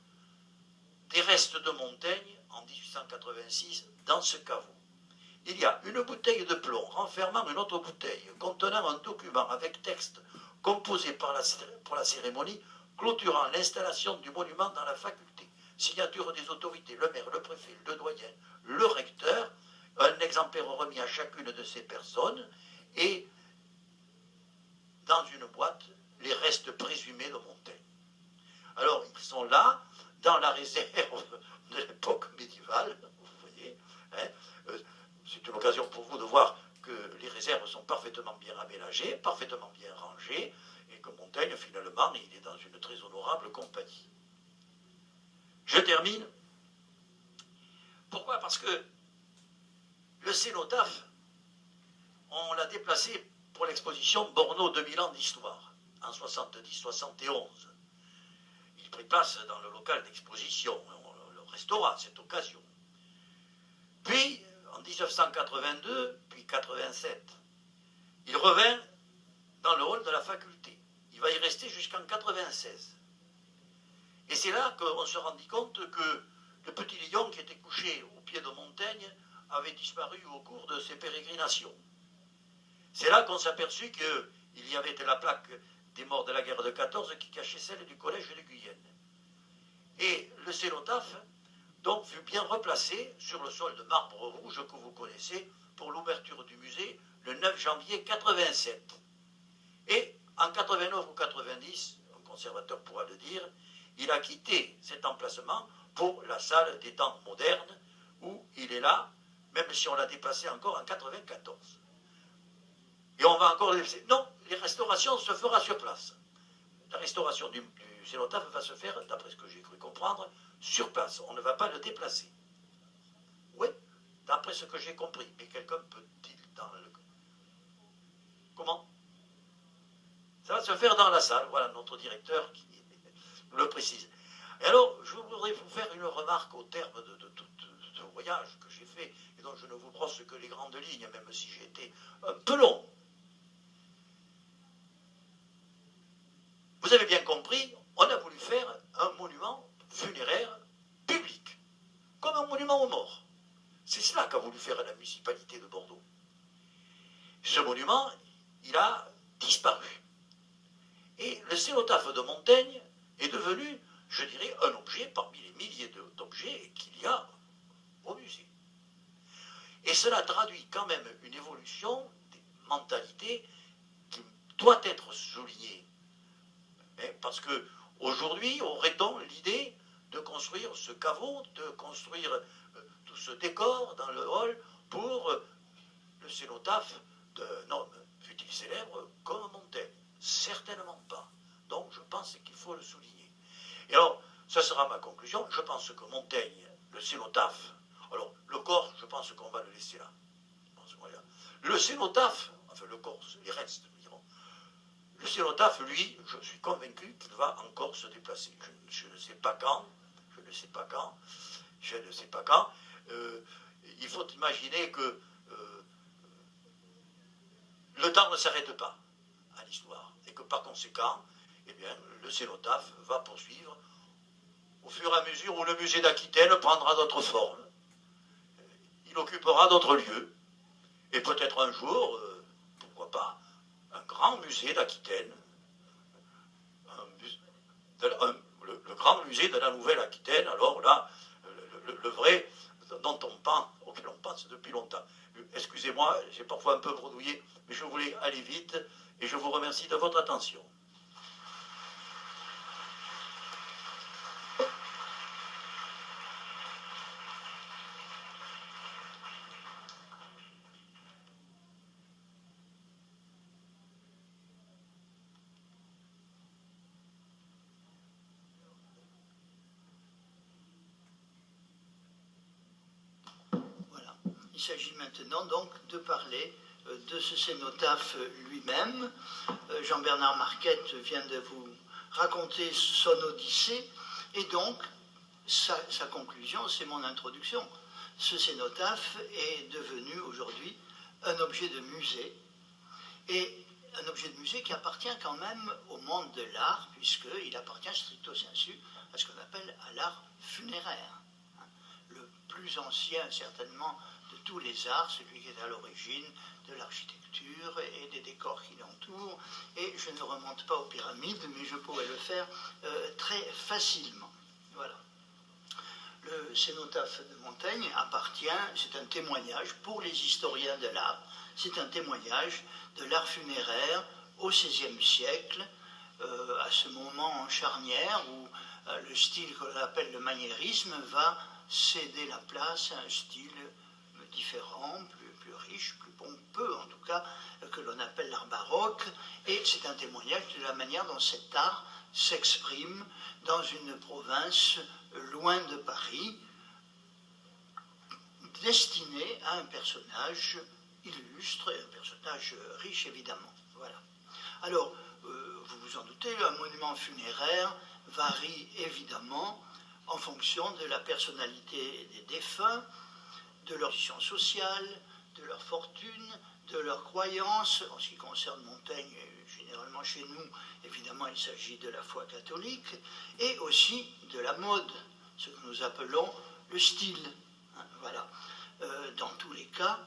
des restes de Montaigne en 1886 dans ce caveau. Il y a une bouteille de plomb renfermant une autre bouteille contenant un document avec texte composé pour la cérémonie clôturant l'installation du monument dans la faculté. Signature des autorités, le maire, le préfet, le doyen, le recteur, un exemplaire remis à chacune de ces personnes et dans une boîte les restes présumés de Montaigne. Alors ils sont là, dans la réserve de l'époque médiévale, vous voyez, hein, c'est une occasion pour vous de voir que les réserves sont parfaitement bien aménagées, parfaitement bien rangées, et que Montaigne, finalement, il est dans une très honorable compagnie. Je termine. Pourquoi? Parce que le cénotaphe, on l'a déplacé pour l'exposition Borneau 2000 ans d'histoire, en 70-71. Il prit place dans le local d'exposition, on le restaura à cette occasion. Puis, en 1982, puis 87, il revint dans le hall de la faculté. Il va y rester jusqu'en 96. Et c'est là qu'on se rendit compte que le petit lion qui était couché au pied de Montaigne avait disparu au cours de ses pérégrinations. C'est là qu'on s'aperçut qu'il y avait la plaque des morts de la guerre de 14 qui cachait celle du collège de Guyenne. Et le cénotaphe, donc, fut bien replacé sur le sol de marbre rouge que vous connaissez pour l'ouverture du musée le 9 janvier 87. Et en 89 ou 90, un conservateur pourra le dire, il a quitté cet emplacement pour la salle des temps modernes où il est là, même si on l'a déplacé encore en 94. Et on va encore le laisser. Non, les restaurations se fera sur place. La restauration du cénotaphe va se faire, d'après ce que j'ai cru comprendre, sur place. On ne va pas le déplacer. Oui, d'après ce que j'ai compris. Mais quelqu'un peut-il dans le... Comment? Ça va se faire dans la salle. Voilà notre directeur qui nous le précise. Et alors, je voudrais vous faire une remarque au terme de tout ce voyage que j'ai fait, et dont je ne vous brosse que les grandes lignes, même si j'ai été un peu long. Vous avez bien compris, on a voulu faire un monument funéraire public, comme un monument aux morts. C'est cela qu'a voulu faire la municipalité de Bordeaux. Ce monument, il a disparu. Et le cénotaphe de Montaigne est devenu, je dirais, un objet parmi les milliers d'objets qu'il y a au musée. Et cela traduit quand même une évolution des mentalités qui doit être soulignée. Parce qu'aujourd'hui, aurait-on l'idée de construire ce caveau, de construire tout ce décor dans le hall pour le cénotaphe d'un homme, fut-il célèbre, comme Montaigne? Certainement pas. Donc je pense qu'il faut le souligner. Et alors, ça sera ma conclusion. Je pense que Montaigne, le cénotaphe, alors le corps, je pense qu'on va le laisser là. Le cénotaphe, enfin le corps, les restes, nous dirons. Le cénotaphe, lui, je suis convaincu qu'il va encore se déplacer. Je ne sais pas quand, je ne sais pas quand, je ne sais pas quand. Il faut imaginer que le temps ne s'arrête pas à l'histoire et que par conséquent, eh bien, le cénotaphe va poursuivre au fur et à mesure où le musée d'Aquitaine prendra d'autres formes. Il occupera d'autres lieux et peut-être un jour, pourquoi pas, un grand musée d'Aquitaine, le grand musée de la Nouvelle-Aquitaine, alors là, le vrai dont on pense, auquel on pense depuis longtemps. Excusez-moi, j'ai parfois un peu bredouillé, mais je voulais aller vite et je vous remercie de votre attention. Il s'agit maintenant donc de parler de ce cénotaphe lui-même. Jean-Bernard Marquette vient de vous raconter son odyssée, et donc sa conclusion, c'est mon introduction. Ce cénotaphe est devenu aujourd'hui un objet de musée, et un objet de musée qui appartient quand même au monde de l'art, puisqu'il appartient stricto sensu à ce qu'on appelle à l'art funéraire. Le plus ancien, certainement, de tous les arts, celui qui est à l'origine de l'architecture et des décors qui l'entourent. Et je ne remonte pas aux pyramides, mais je pourrais le faire très facilement. Voilà. Le cénotaphe de Montaigne appartient, c'est un témoignage pour les historiens de l'art, c'est un témoignage de l'art funéraire au XVIe siècle, à ce moment charnière où le style que l'on appelle le maniérisme va céder la place à un style différent, plus riche, plus pompeux en tout cas, que l'on appelle l'art baroque, et c'est un témoignage de la manière dont cet art s'exprime dans une province loin de Paris, destiné à un personnage illustre et un personnage riche évidemment. Voilà. Alors, vous vous en doutez, un monument funéraire varie évidemment en fonction de la personnalité des défunts, de leur position sociale, de leur fortune, de leurs croyances. En ce qui concerne Montaigne, généralement chez nous, évidemment, il s'agit de la foi catholique, et aussi de la mode, ce que nous appelons le style. Voilà. Dans tous les cas,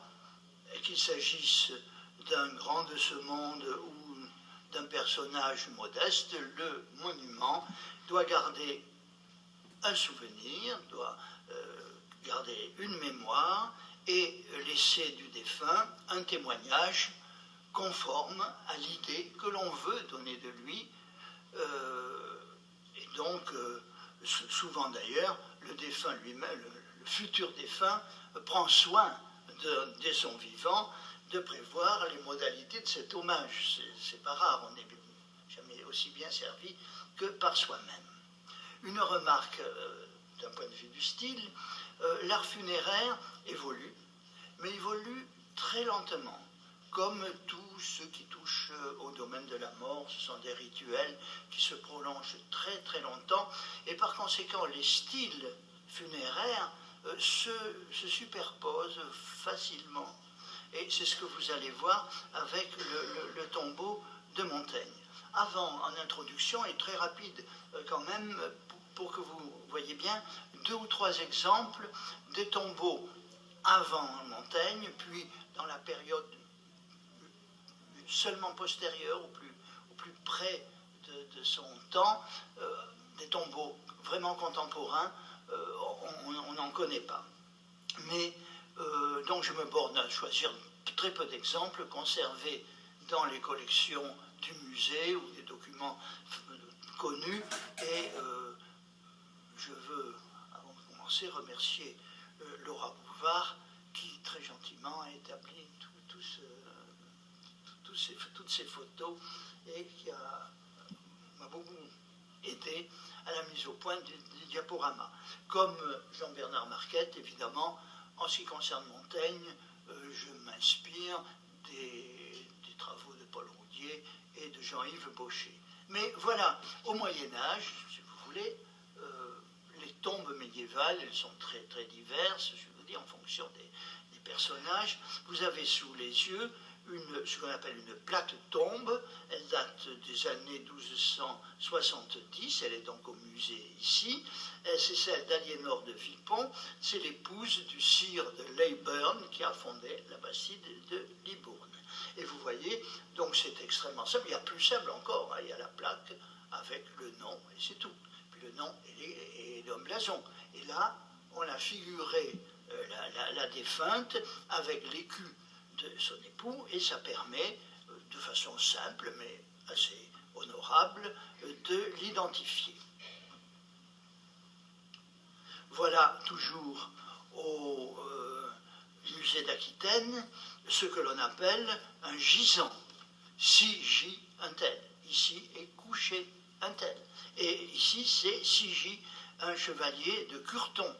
qu'il s'agisse d'un grand de ce monde ou d'un personnage modeste, le monument doit garder un souvenir, doit garder une mémoire et laisser du défunt un témoignage conforme à l'idée que l'on veut donner de lui. Et donc, souvent d'ailleurs, le défunt lui-même, le futur défunt, prend soin, dès son vivant, de prévoir les modalités de cet hommage. C'est pas rare, on n'est jamais aussi bien servi que par soi-même. Une remarque d'un point de vue du style, l'art funéraire évolue, mais évolue très lentement. Comme tout ce qui touche au domaine de la mort, ce sont des rituels qui se prolongent très très longtemps, et par conséquent les styles funéraires se superposent facilement. Et c'est ce que vous allez voir avec le tombeau de Montaigne. Avant, en introduction, et très rapide quand même, pour que vous voyez bien, 2 ou 3 exemples des tombeaux avant Montaigne, puis dans la période seulement postérieure, au plus près de son temps, des tombeaux vraiment contemporains, on n'en connaît pas. Mais donc donc je me borne à choisir très peu d'exemples conservés dans les collections du musée ou des documents connus. Et je veux, avant de commencer, remercier Laura Bouvard qui très gentiment a établi toutes ces photos et qui m'a beaucoup aidé à la mise au point du diaporama. Comme Jean-Bernard Marquette, évidemment, en ce qui concerne Montaigne, je m'inspire des travaux de Paul Roudier et de Jean-Yves Baucher. Mais voilà, au Moyen-Âge, si vous voulez, les tombes médiévales, elles sont très, très diverses, je vous dis, en fonction des personnages. Vous avez sous les yeux ce qu'on appelle une plaque tombe. Elle date des années 1270, elle est donc au musée ici. C'est celle d'Aliénor de Vipont, c'est l'épouse du sire de Leyburn qui a fondé l'abbatie de Libourne. Et vous voyez, donc c'est extrêmement simple. Il y a plus simple encore, hein, il y a la plaque avec le nom et c'est tout. Puis le nom et le blason. Et là, on a figuré la défunte avec l'écu de son époux, et ça permet, de façon simple mais assez honorable, de l'identifier. Voilà toujours au musée d'Aquitaine ce que l'on appelle un gisant. Si gît un tel, ici est couché un tel. Et ici c'est si gît un chevalier de Curton.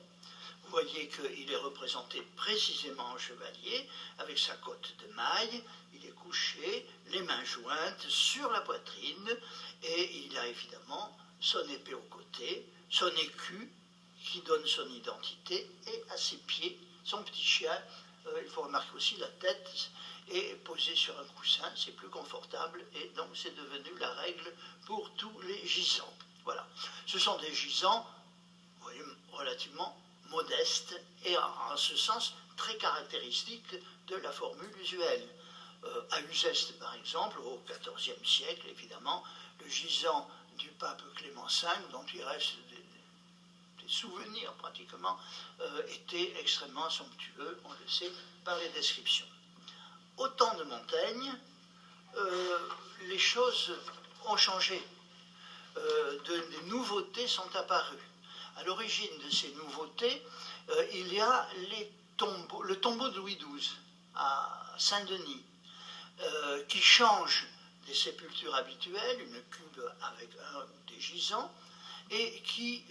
Vous voyez qu'il est représenté précisément en chevalier, avec sa cotte de maille, il est couché, les mains jointes sur la poitrine, et il a évidemment son épée au côté, son écu qui donne son identité, et à ses pieds, son petit chien. Il faut remarquer aussi la tête est posée sur un coussin, c'est plus confortable, et donc c'est devenu la règle pour tous les gisants. Voilà. Ce sont des gisants, vous voyez, relativement modeste et en ce sens très caractéristique de la formule usuelle. À Uzès, par exemple, au XIVe siècle, évidemment, le gisant du pape Clément V, dont il reste des souvenirs pratiquement, était extrêmement somptueux, on le sait par les descriptions. Au temps de Montaigne, les choses ont changé. Des nouveautés sont apparues. À l'origine de ces nouveautés, il y a le tombeau de Louis XII à Saint-Denis, qui change des sépultures habituelles, une cuve avec un des gisants, et qui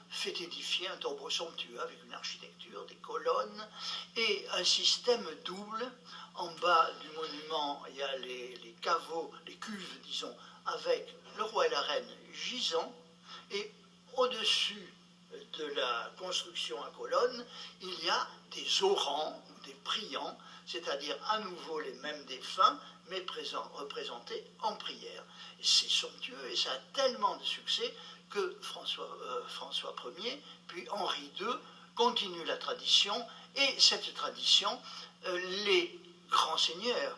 fait édifier un tombeau somptueux avec une architecture, des colonnes, et un système double. En bas du monument, il y a les caveaux, les cuves, disons, avec le roi et la reine gisant, et au-dessus de la construction à colonnes, il y a des orants ou des priants, c'est-à-dire à nouveau les mêmes défunts, mais représentés en prière. C'est somptueux et ça a tellement de succès que François Ier, puis Henri II, continuent la tradition, et cette tradition, les grands seigneurs,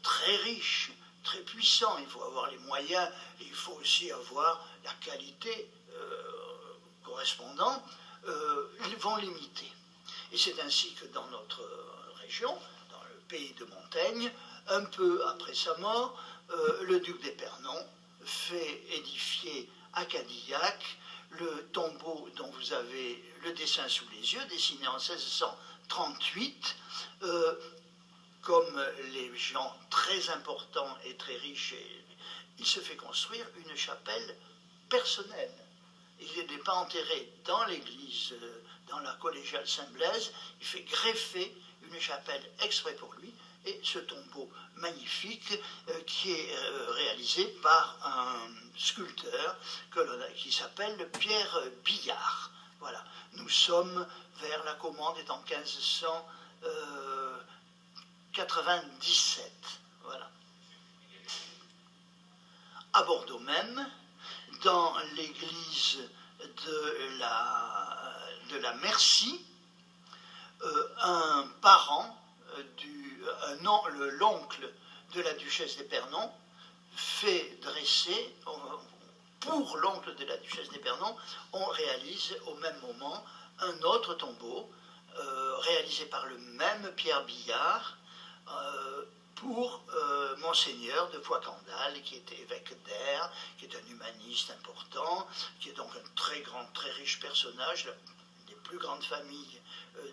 très riches, très puissants, il faut avoir les moyens, et il faut aussi avoir la qualité correspondant, vont l'imiter. Et c'est ainsi que dans notre région, dans le pays de Montaigne, un peu après sa mort, le duc d'Épernon fait édifier à Cadillac le tombeau dont vous avez le dessin sous les yeux, dessiné en 1638, comme les gens très importants et très riches, il se fait construire une chapelle personnelle. Il n'est pas enterré dans l'église, dans la collégiale Saint-Blaise, il fait greffer une chapelle exprès pour lui, et ce tombeau magnifique qui est réalisé par un sculpteur qui s'appelle Pierre Billard. Voilà, nous sommes vers la commande est en 1597. Voilà. À Bordeaux même, dans l'église de la Merci, un parent, l'oncle de la duchesse d'Épernon, fait dresser, pour l'oncle de la duchesse d'Épernon, on réalise au même moment un autre tombeau, réalisé par le même Pierre Billard, pour Monseigneur de Foix-Candale, qui était évêque d'Aire, qui est un humaniste important, qui est donc un très grand, très riche personnage, des plus grandes familles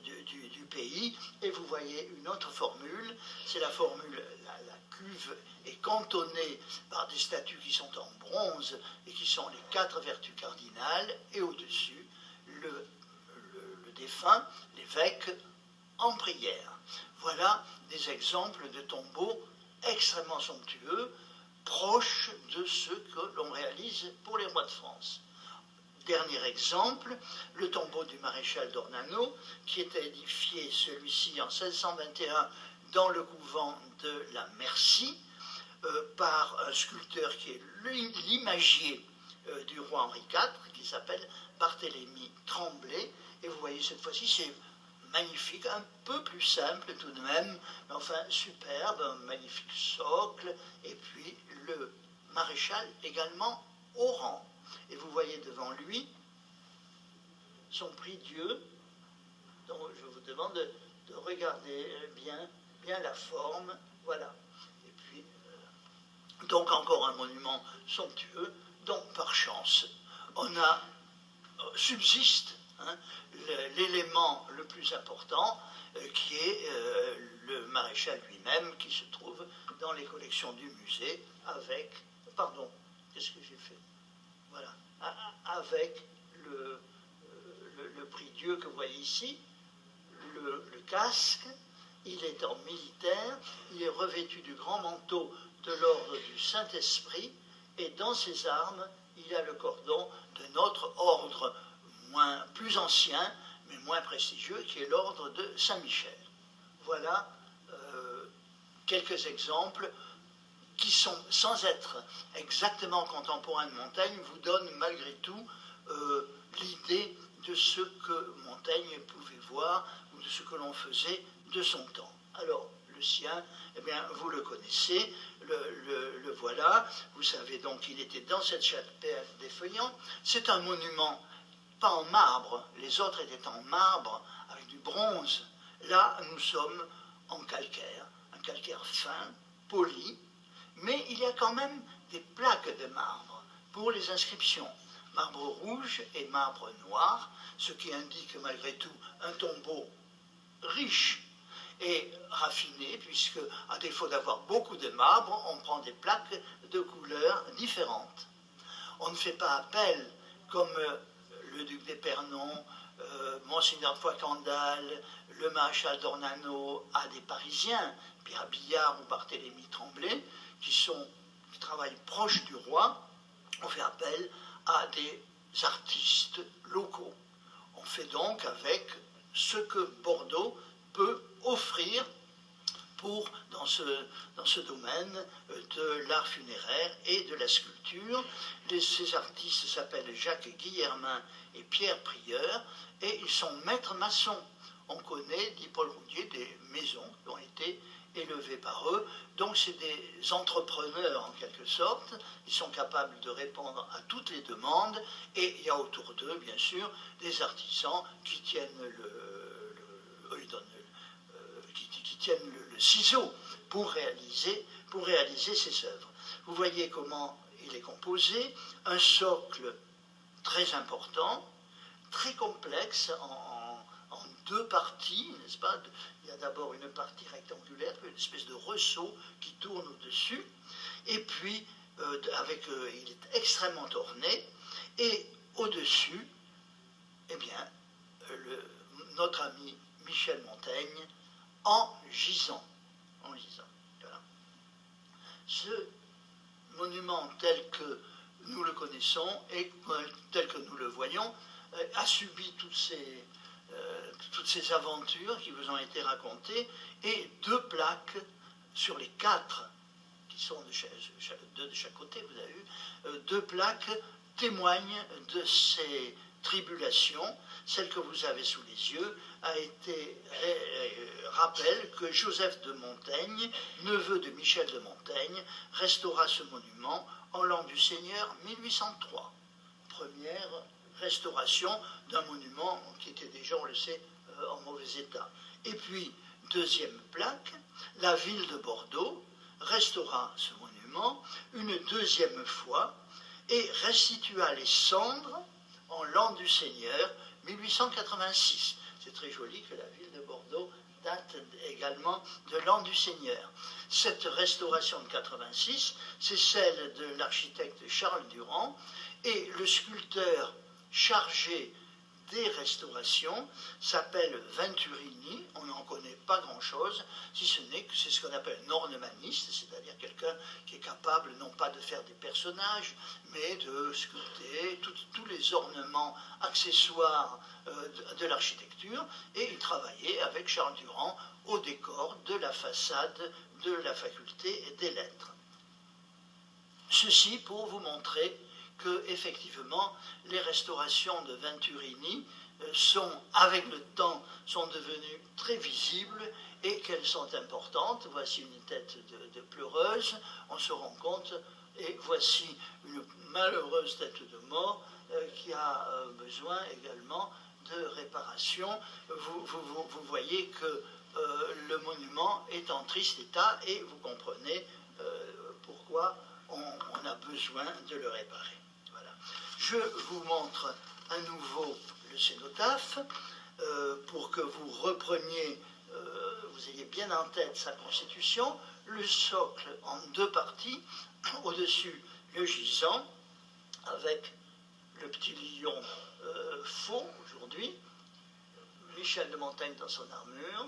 du pays. Et vous voyez une autre formule, c'est la formule, la cuve est cantonnée par des statues qui sont en bronze et qui sont les 4 vertus cardinales, et au-dessus, le défunt, l'évêque, en prière. Voilà des exemples de tombeaux extrêmement somptueux, proches de ceux que l'on réalise pour les rois de France. Dernier exemple, le tombeau du maréchal d'Ornano, qui était édifié, celui-ci, en 1621, dans le couvent de la Merci, par un sculpteur qui est l'imagier du roi Henri IV, qui s'appelle Barthélemy Tremblay. Et vous voyez, cette fois-ci, c'est magnifique, un peu plus simple tout de même, mais enfin superbe, un magnifique socle, et puis le maréchal également au rang. Et vous voyez devant lui son prie-dieu, dont je vous demande de regarder bien la forme, voilà. Et puis, donc encore un monument somptueux, dont par chance, on a, subsiste, l'élément le plus important, qui est le maréchal lui-même, qui se trouve dans les collections du musée, avec, pardon, qu'est-ce que j'ai fait? Voilà, avec le prie-dieu que vous voyez ici, le casque, il est en militaire, il est revêtu du grand manteau de l'ordre du Saint-Esprit, et dans ses armes, il a le cordon de notre ordre plus ancien, mais moins prestigieux, qui est l'ordre de Saint-Michel. Voilà quelques exemples qui sont, sans être exactement contemporains de Montaigne, vous donnent malgré tout l'idée de ce que Montaigne pouvait voir, ou de ce que l'on faisait de son temps. Alors, le sien, eh bien, vous le connaissez, le voilà. Vous savez donc qu'il était dans cette chapelle des Feuillants. C'est un monument pas en marbre, les autres étaient en marbre avec du bronze. Là, nous sommes en calcaire, un calcaire fin, poli, mais il y a quand même des plaques de marbre pour les inscriptions, marbre rouge et marbre noir, ce qui indique malgré tout un tombeau riche et raffiné, puisque à défaut d'avoir beaucoup de marbre, on prend des plaques de couleurs différentes. On ne fait pas appel, comme le duc d'Épernon, Monseigneur de Foix-Candale, le maréchal d'Ornano, à des Parisiens, Pierre Billard ou Barthélemy Tremblay, qui travaillent proches du roi. On fait appel à des artistes locaux. On fait donc avec ce que Bordeaux peut offrir dans ce domaine de l'art funéraire et de la sculpture. Ces artistes s'appellent Jacques Guillermin et Pierre Prieur, et ils sont maîtres maçons. On connaît, dit Paul Roudier, des maisons qui ont été élevées par eux. Donc c'est des entrepreneurs en quelque sorte. Ils sont capables de répondre à toutes les demandes, et il y a autour d'eux, bien sûr, des artisans qui tiennent le ciseau pour réaliser ces œuvres. Vous voyez comment il est composé, un socle très important, très complexe, en 2 parties, n'est-ce pas? Il y a d'abord une partie rectangulaire, une espèce de ressaut qui tourne au-dessus, et puis il est extrêmement orné, et au-dessus, eh bien, notre ami Michel Montaigne, en gisant. Voilà. Ce monument tel que nous le connaissons et tel que nous le voyons a subi toutes ces aventures qui vous ont été racontées, et 2 plaques sur les 4 qui sont deux de chaque côté, vous avez vu, 2 plaques témoignent de ces tribulations. Celle que vous avez sous les yeux rappelle que Joseph de Montaigne, neveu de Michel de Montaigne, restaura ce monument en l'an du Seigneur 1803. Première restauration d'un monument qui était déjà, on le sait, en mauvais état. Et puis, deuxième plaque, la ville de Bordeaux restaura ce monument une deuxième fois et restitua les cendres en l'an du Seigneur 1886. C'est très joli que la ville de Bordeaux date également de l'an du Seigneur. Cette restauration de 86, c'est celle de l'architecte Charles Durand, et le sculpteur chargé des restaurations s'appelle Venturini. On n'en connaît pas grand-chose, si ce n'est que c'est ce qu'on appelle un ornemaniste, c'est-à-dire quelqu'un qui est capable non pas de faire des personnages, mais de sculpter tous les ornements accessoires de l'architecture, et il travaillait avec Charles Durand au décor de la façade de la faculté des lettres. Ceci pour vous montrer que, effectivement, les restaurations de Venturini avec le temps, sont devenues très visibles et qu'elles sont importantes. Voici une tête de pleureuse, on se rend compte, et voici une malheureuse tête de mort qui a besoin également de réparation. Vous voyez que le monument est en triste état et vous comprenez pourquoi on a besoin de le réparer. Voilà. Je vous montre à nouveau le cénotaphe pour que vous repreniez, vous ayez bien en tête sa constitution. Le socle en deux parties, au-dessus le gisant avec le petit lion faux aujourd'hui, Michel de Montaigne dans son armure,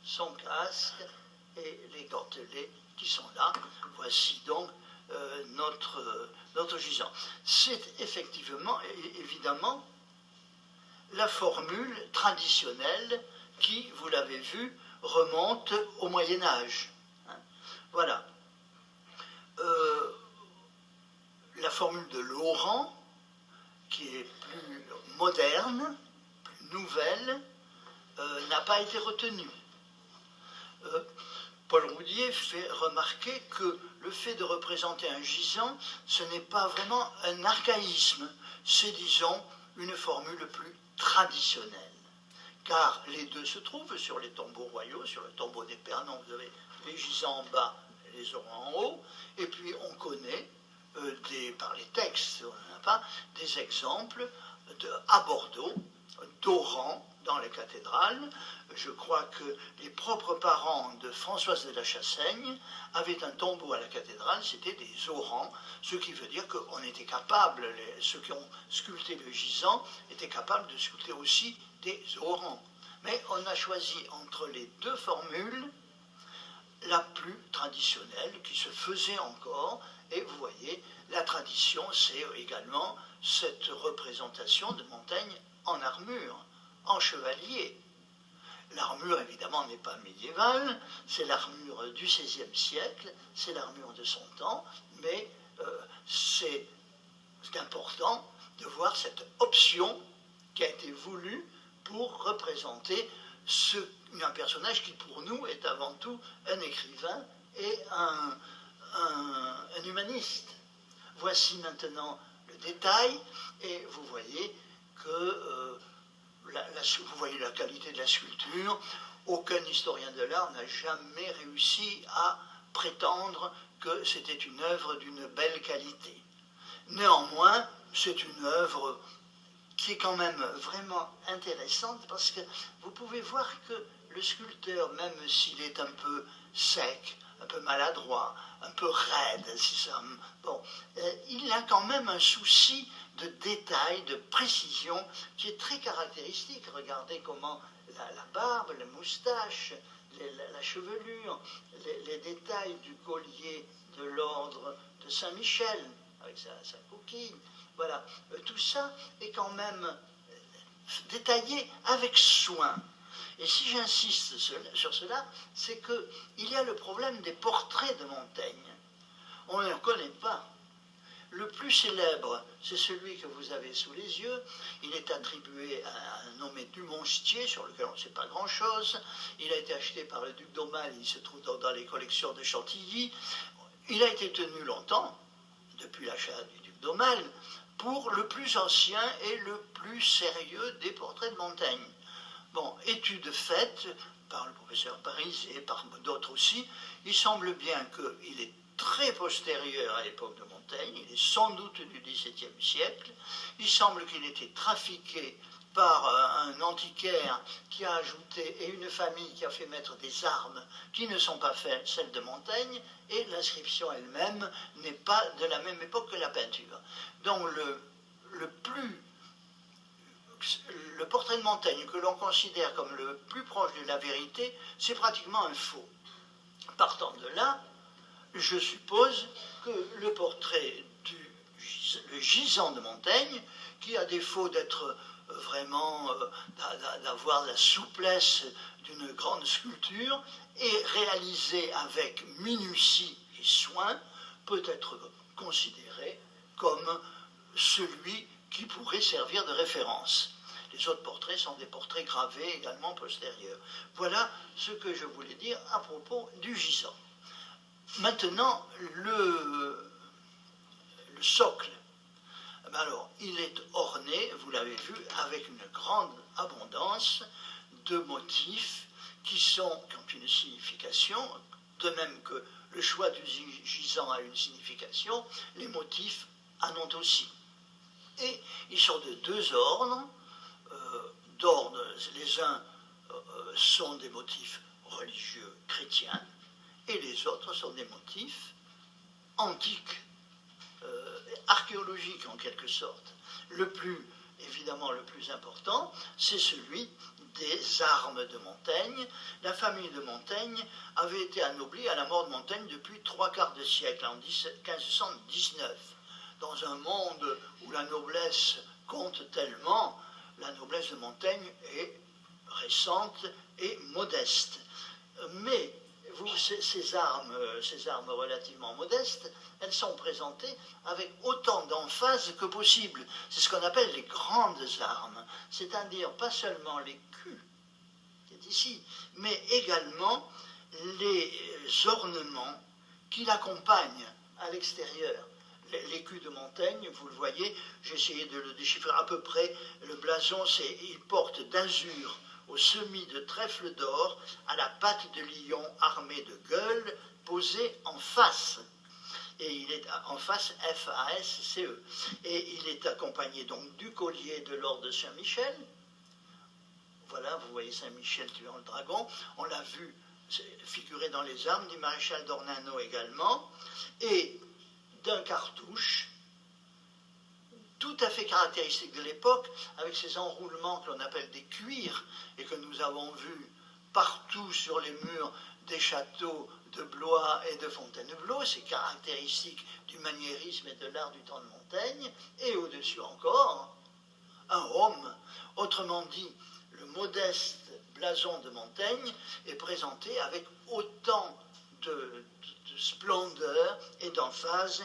son casque et les gantelets qui sont là. Voici donc notre gisant. C'est effectivement, évidemment, la formule traditionnelle qui, vous l'avez vu, remonte au Moyen-Âge. Voilà. La formule de Laurent, qui est plus moderne, plus nouvelle, n'a pas été retenue. Paul Roudier fait remarquer que le fait de représenter un gisant, ce n'est pas vraiment un archaïsme, c'est, disons, une formule plus traditionnelle. Car les deux se trouvent sur les tombeaux royaux, sur le tombeau des Pernons, vous avez les gisants en bas et les orants en haut, et puis on connaît, par les textes, on n'en a pas, des exemples à Bordeaux, d'orants dans les cathédrales. Je crois que les propres parents de Françoise de la Chassaigne avaient un tombeau à la cathédrale, c'était des orants, ce qui veut dire qu'on était capable, ceux qui ont sculpté le gisant étaient capables de sculpter aussi des orants. Mais on a choisi entre les deux formules la plus traditionnelle, qui se faisait encore, et vous voyez, la tradition, c'est également cette représentation de Montaigne en armure, en chevalier. L'armure, évidemment, n'est pas médiévale, c'est l'armure du XVIe siècle, c'est l'armure de son temps, mais c'est important de voir cette option qui a été voulue pour représenter un personnage qui, pour nous, est avant tout un écrivain et un humaniste. Voici maintenant le détail, et vous voyez que vous voyez la qualité de la sculpture. Aucun historien de l'art n'a jamais réussi à prétendre que c'était une œuvre d'une belle qualité. Néanmoins, c'est une œuvre qui est quand même vraiment intéressante, parce que vous pouvez voir que le sculpteur, même s'il est un peu sec, un peu maladroit, un peu raide, il a quand même un souci de détail, de précision, qui est très caractéristique. Regardez comment la barbe, la moustache, la chevelure, les détails du collier de l'ordre de Saint-Michel, avec sa coquille, voilà, tout ça est quand même détaillé avec soin. Et si j'insiste sur cela, c'est qu'il y a le problème des portraits de Montaigne. On ne les connaît pas. Le plus célèbre, c'est celui que vous avez sous les yeux. Il est attribué à un nommé Dumonstier, sur lequel on ne sait pas grand-chose. Il a été acheté par le duc d'Aumale, il se trouve dans les collections de Chantilly. Il a été tenu longtemps, depuis l'achat du duc d'Aumale, pour le plus ancien et le plus sérieux des portraits de Montaigne. Bon, étude faite par le professeur Paris et par d'autres aussi, il semble bien qu'il est très postérieur à l'époque de Montaigne, il est sans doute du XVIIe siècle, il semble qu'il était trafiqué par un antiquaire qui a ajouté, et une famille qui a fait mettre des armes qui ne sont pas celles de Montaigne, et l'inscription elle-même n'est pas de la même époque que la peinture. Donc le portrait de Montaigne que l'on considère comme le plus proche de la vérité, c'est pratiquement un faux. Partant de là, je suppose que le portrait le gisant de Montaigne, qui a défaut d'être vraiment, d'avoir la souplesse d'une grande sculpture, et réalisé avec minutie et soin, peut être considéré comme celui qui pourrait servir de référence. Les autres portraits sont des portraits gravés également postérieurs. Voilà ce que je voulais dire à propos du gisant. Maintenant, le socle. Alors, il est orné, vous l'avez vu, avec une grande abondance de motifs qui ont une signification, de même que le choix du gisant a une signification, les motifs en ont aussi. Et ils sont de deux ordres. Les uns sont des motifs religieux chrétiens, et les autres sont des motifs antiques, archéologiques en quelque sorte. Évidemment le plus important, c'est celui des armes de Montaigne. La famille de Montaigne avait été anoblie à la mort de Montaigne depuis 3/4 de siècle, en 1519. Dans un monde où la noblesse compte tellement, la noblesse de Montaigne est récente et modeste. Mais ces armes relativement modestes, elles sont présentées avec autant d'emphase que possible. C'est ce qu'on appelle les grandes armes, c'est-à-dire pas seulement l'écu, qui est ici, mais également les ornements qui l'accompagnent à l'extérieur. L'écu de Montaigne, vous le voyez, j'ai essayé de le déchiffrer à peu près. Le blason, il porte d'azur au semis de trèfle d'or, à la patte de lion armé de gueules, posée en face. Et il est en face, F-A-S-C-E. Et il est accompagné donc du collier de l'ordre de Saint-Michel. Voilà, vous voyez Saint-Michel tuant le dragon. On l'a vu figurer dans les armes, du maréchal d'Ornano également. Et d'un cartouche tout à fait caractéristique de l'époque, avec ces enroulements que l'on appelle des cuirs, et que nous avons vus partout sur les murs des châteaux de Blois et de Fontainebleau. C'est caractéristique du maniérisme et de l'art du temps de Montaigne. Et au-dessus encore, un homme, autrement dit, le modeste blason de Montaigne est présenté avec autant de splendeur et d'emphase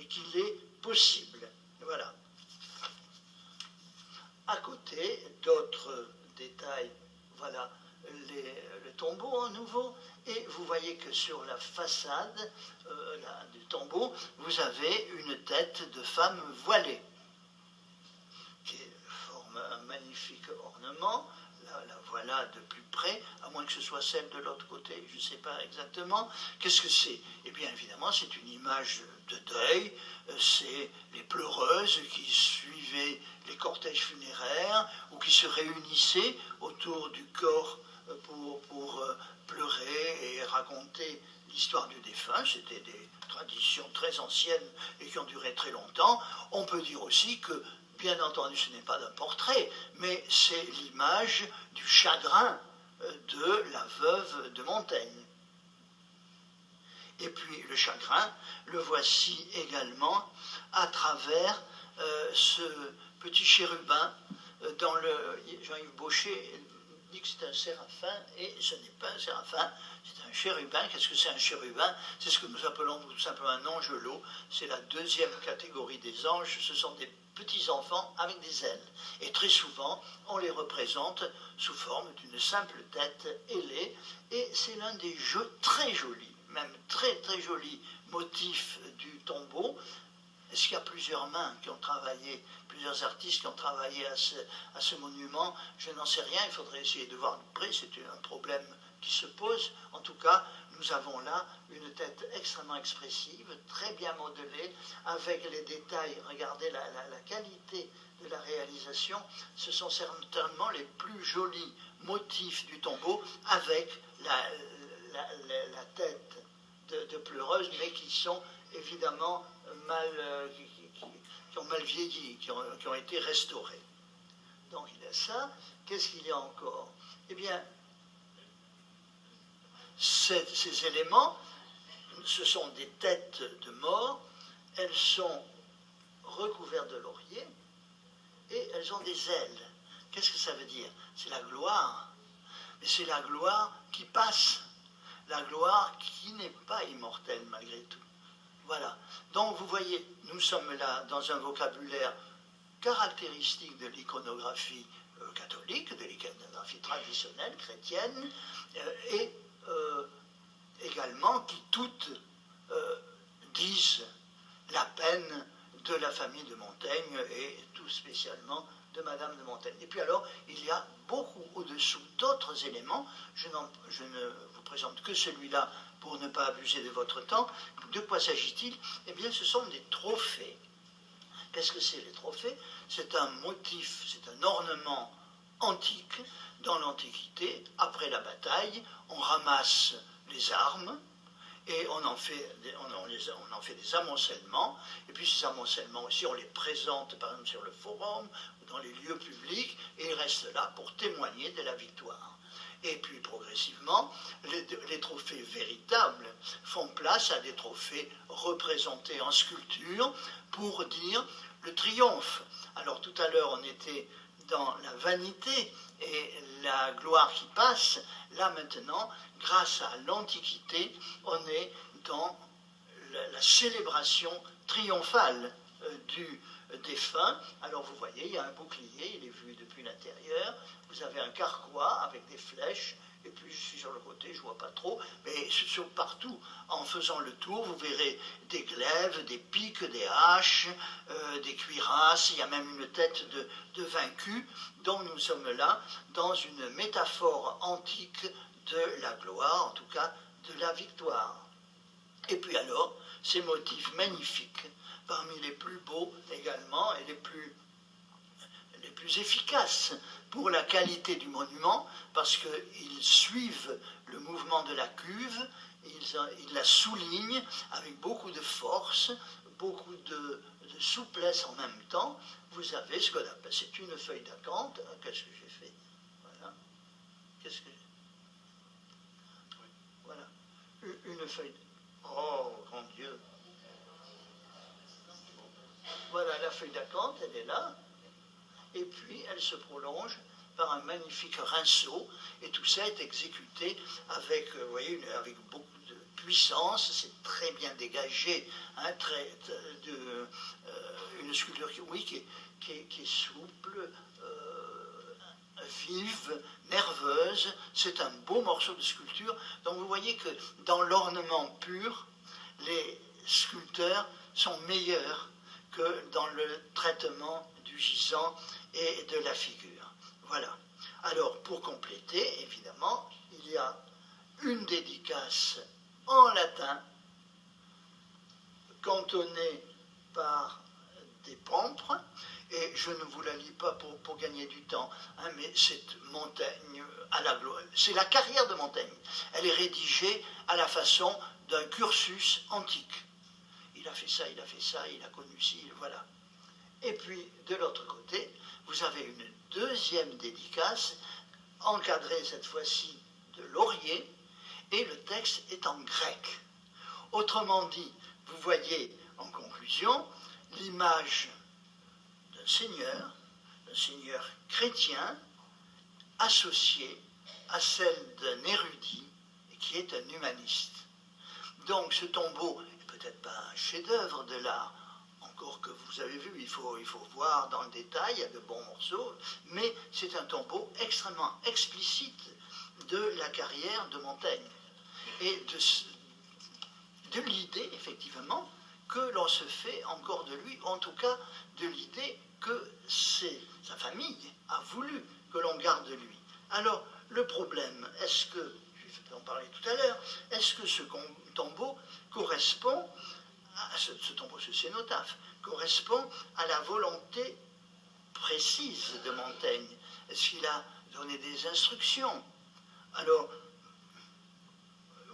qu'il est possible. Voilà. À côté, d'autres détails, voilà le tombeau à nouveau, et vous voyez que sur la façade du tombeau, vous avez une tête de femme voilée, qui forme un magnifique ornement. La voilà de plus près, à moins que ce soit celle de l'autre côté, je ne sais pas exactement. Qu'est-ce que c'est? Eh bien, évidemment, c'est une image de deuil, c'est les pleureuses qui suivaient les cortèges funéraires ou qui se réunissaient autour du corps pour pleurer et raconter l'histoire du défunt. C'était des traditions très anciennes et qui ont duré très longtemps. On peut dire aussi que, bien entendu, ce n'est pas d'un portrait, mais c'est l'image du chagrin de la veuve de Montaigne. Et puis le chagrin, le voici également à travers ce petit chérubin dans le... Jean-Yves Baucher dit que c'est un séraphin, et ce n'est pas un séraphin, c'est un chérubin. Qu'est-ce que c'est un chérubin? C'est ce que nous appelons tout simplement un angelot. C'est la deuxième catégorie des anges. Ce sont des petits enfants avec des ailes. Et très souvent, on les représente sous forme d'une simple tête ailée, et c'est l'un des jeux très jolis, même très très jolis motifs du tombeau, Est-ce qu'il y a plusieurs mains qui ont travaillé, plusieurs artistes qui ont travaillé à ce monument? Je n'en sais rien, il faudrait essayer de voir de près, c'est un problème qui se pose. En tout cas, nous avons là une tête extrêmement expressive, très bien modelée, avec les détails. Regardez la qualité de la réalisation. Ce sont certainement les plus jolis motifs du tombeau, avec la tête de pleureuse, mais qui sont évidemment qui ont mal vieilli, qui ont été restaurés. Donc il y a ça. Qu'est-ce qu'il y a encore? Eh bien, ces éléments, ce sont des têtes de mort, elles sont recouvertes de laurier et elles ont des ailes. Qu'est-ce que ça veut dire? C'est la gloire, mais c'est la gloire qui passe, la gloire qui n'est pas immortelle malgré tout. Voilà. Donc vous voyez, nous sommes là dans un vocabulaire caractéristique de l'iconographie catholique, de l'iconographie traditionnelle chrétienne, et également qui toutes disent la peine de la famille de Montaigne et tout spécialement de Madame de Montaigne. Et puis alors, il y a beaucoup au-dessous d'autres éléments. Je ne vous présente que celui-là pour ne pas abuser de votre temps. De quoi s'agit-il? Eh bien, ce sont des trophées. Qu'est-ce que c'est les trophées? C'est un motif, c'est un ornement antique. Dans l'Antiquité, après la bataille, on ramasse les armes et on en fait des amoncellements. Et puis ces amoncellements aussi, on les présente par exemple sur le forum ou dans les lieux publics et ils restent là pour témoigner de la victoire. Et puis progressivement, les trophées véritables font place à des trophées représentés en sculpture pour dire le triomphe. Alors tout à l'heure, on était dans la vanité et la gloire qui passe. Là maintenant, grâce à l'Antiquité, on est dans la célébration triomphale du défunt. Alors vous voyez, il y a un bouclier, il est vu depuis l'intérieur. Vous avez un carquois avec des flèches. Et puis je suis sur le côté, je ne vois pas trop, mais partout, en faisant le tour, vous verrez des glaives, des piques, des haches, des cuirasses, il y a même une tête de vaincu. Donc nous sommes là dans une métaphore antique de la gloire, en tout cas de la victoire. Et puis alors, ces motifs magnifiques, parmi les plus beaux également et les plus efficaces pour la qualité du monument, parce qu'ils suivent le mouvement de la cuve, ils la soulignent avec beaucoup de force, beaucoup de souplesse en même temps. Vous avez ce qu'on appelle, c'est une feuille d'acanthe. Qu'est-ce que j'ai fait? Voilà. Qu'est-ce que j'ai? Voilà. Une feuille. Oh, grand Dieu. Voilà, la feuille d'acanthe, elle est là. Et puis elle se prolonge par un magnifique rinceau, et tout ça est exécuté avec, vous voyez, avec beaucoup de puissance, c'est très bien dégagé, hein, une sculpture qui est souple, vive, nerveuse, c'est un beau morceau de sculpture. Donc vous voyez que dans l'ornement pur, les sculpteurs sont meilleurs que dans le traitement du gisant et de la figure. Voilà. Alors, pour compléter, évidemment, il y a une dédicace en latin, cantonnée par des pampres, et je ne vous la lis pas pour gagner du temps, hein, mais cette Montaigne à la gloire, c'est la carrière de Montaigne. Elle est rédigée à la façon d'un cursus antique. Il a fait ça, il a fait ça, il a connu ci, voilà. Et puis, de l'autre côté, vous avez une deuxième dédicace, encadrée cette fois-ci de laurier, et le texte est en grec. Autrement dit, vous voyez en conclusion l'image d'un seigneur chrétien, associé à celle d'un érudit qui est un humaniste. Donc ce tombeau n'est peut-être pas un chef-d'œuvre de l'art, encore que vous avez vu, il faut voir dans le détail, il y a de bons morceaux, mais c'est un tombeau extrêmement explicite de la carrière de Montaigne et de l'idée, effectivement, que l'on se fait encore de lui, en tout cas de l'idée que sa famille a voulu que l'on garde de lui. Alors, le problème, est-ce que, je vais en parler tout à l'heure, est-ce que ce tombeau correspond, ce cénotaphe, correspond à la volonté précise de Montaigne? Est-ce qu'il a donné des instructions? Alors,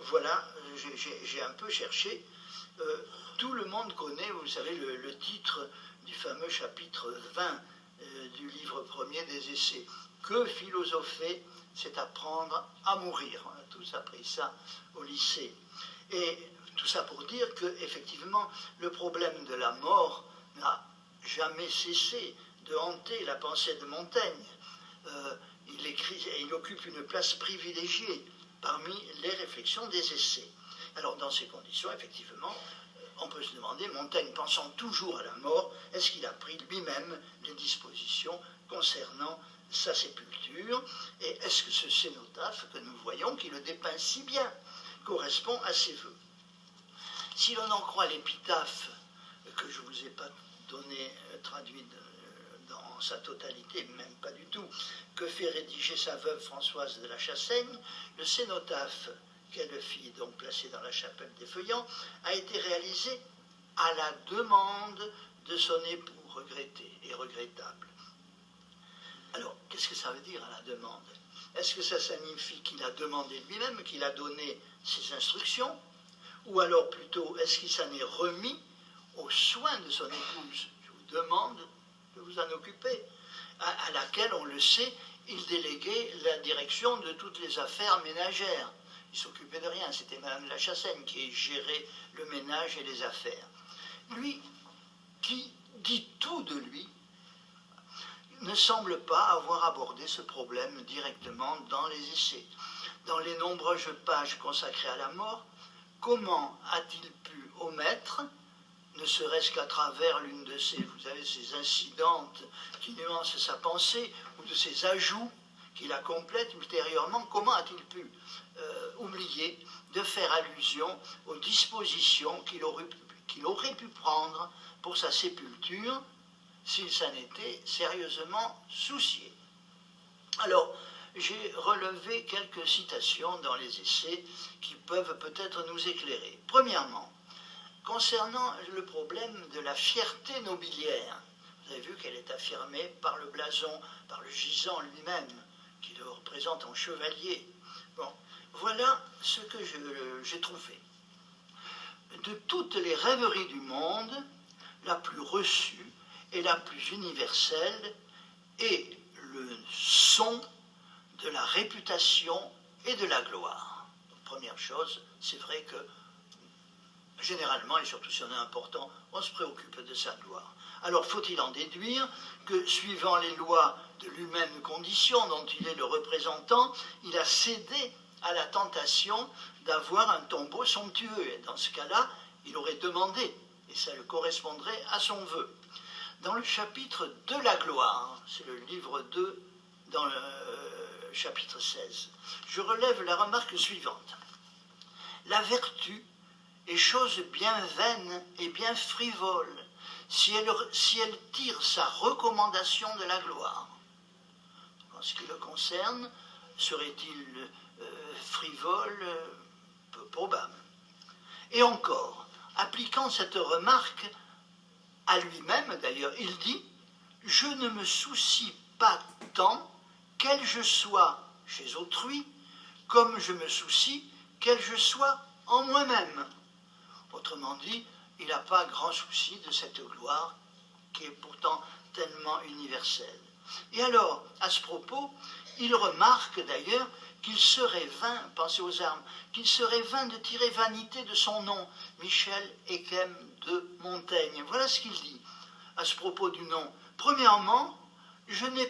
voilà, j'ai un peu cherché. Tout le monde connaît, vous savez, le titre du fameux chapitre 20 du livre premier des Essais. Que philosopher, c'est apprendre à mourir. On a tous appris ça au lycée. Et tout ça pour dire qu'effectivement, le problème de la mort n'a jamais cessé de hanter la pensée de Montaigne. Il occupe une place privilégiée parmi les réflexions des Essais. Alors, dans ces conditions, effectivement, on peut se demander, Montaigne pensant toujours à la mort, est-ce qu'il a pris lui-même les dispositions concernant sa sépulture? Et est-ce que ce cénotaphe que nous voyons, qui le dépeint si bien, correspond à ses vœux? Si l'on en croit l'épitaphe, que je ne vous ai pas donné traduit dans sa totalité, même pas du tout, que fait rédiger sa veuve Françoise de la Chassaigne, le cénotaphe qu'elle fit donc placer dans la chapelle des Feuillants a été réalisé à la demande de son époux regretté et regrettable. Alors, qu'est-ce que ça veut dire à la demande? Est-ce que ça signifie qu'il a demandé lui-même, qu'il a donné ses instructions? Ou alors plutôt, est-ce qu'il s'en est remis aux soins de son épouse? Je vous demande de vous en occuper, à laquelle, on le sait, il déléguait la direction de toutes les affaires ménagères. Il ne s'occupait de rien, c'était Madame de la Chassaigne qui gérait le ménage et les affaires. Lui, qui dit tout de lui, ne semble pas avoir abordé ce problème directement dans les Essais. Dans les nombreuses pages consacrées à la mort, comment a-t-il pu omettre, ne serait-ce qu'à travers l'une de ces, vous savez, ces incidentes qui nuancent sa pensée, ou de ces ajouts qui la complètent ultérieurement, comment a-t-il pu oublier de faire allusion aux dispositions qu'il aurait pu prendre pour sa sépulture s'il s'en était sérieusement soucié? Alors, j'ai relevé quelques citations dans les Essais qui peuvent peut-être nous éclairer. Premièrement, concernant le problème de la fierté nobiliaire, vous avez vu qu'elle est affirmée par le blason, par le gisant lui-même, qui le représente en chevalier. Bon, voilà ce que j'ai trouvé. De toutes les rêveries du monde, la plus reçue et la plus universelle est le son de la réputation et de la gloire. Donc, première chose, c'est vrai que généralement, et surtout si on est important, on se préoccupe de sa gloire. Alors faut-il en déduire que, suivant les lois de l'humaine condition dont il est le représentant, il a cédé à la tentation d'avoir un tombeau somptueux. Et dans ce cas-là, il aurait demandé, et ça le correspondrait à son vœu. Dans le chapitre de la gloire, c'est le livre 2, dans le chapitre 16, je relève la remarque suivante. La vertu est chose bien vaine et bien frivole si elle tire sa recommandation de la gloire. En ce qui le concerne, serait-il frivole? Peu probable. Et encore, appliquant cette remarque à lui-même d'ailleurs, il dit « Je ne me soucie pas tant quel je sois chez autrui, comme je me soucie quel je sois en moi-même. » Autrement dit, il n'a pas grand souci de cette gloire qui est pourtant tellement universelle. Et alors, à ce propos, il remarque d'ailleurs qu'il serait vain, pensez aux armes, qu'il serait vain de tirer vanité de son nom, Michel Eyquem de Montaigne. Voilà ce qu'il dit à ce propos du nom. Premièrement, je n'ai